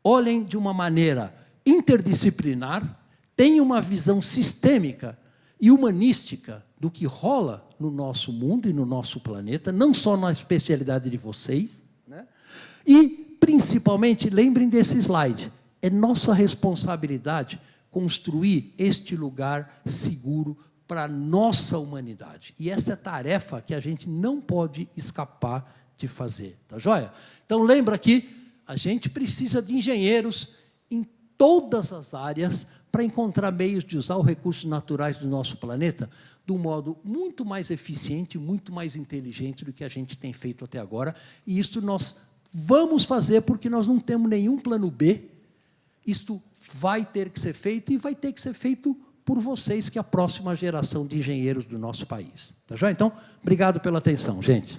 olhem de uma maneira interdisciplinar, tenham uma visão sistêmica e humanística do que rola no nosso mundo e no nosso planeta, não só na especialidade de vocês, né? E, principalmente, lembrem desse slide, é nossa responsabilidade construir este lugar seguro para a nossa humanidade. E essa é a tarefa que a gente não pode escapar de fazer, tá joia? Então, lembra que a gente precisa de engenheiros em todas as áreas para encontrar meios de usar os recursos naturais do nosso planeta de um modo muito mais eficiente, muito mais inteligente do que a gente tem feito até agora. E isso nós vamos fazer porque nós não temos nenhum plano B. Isto vai ter que ser feito e vai ter que ser feito por vocês, que é a próxima geração de engenheiros do nosso país. Tá joia? Então, obrigado pela atenção, gente.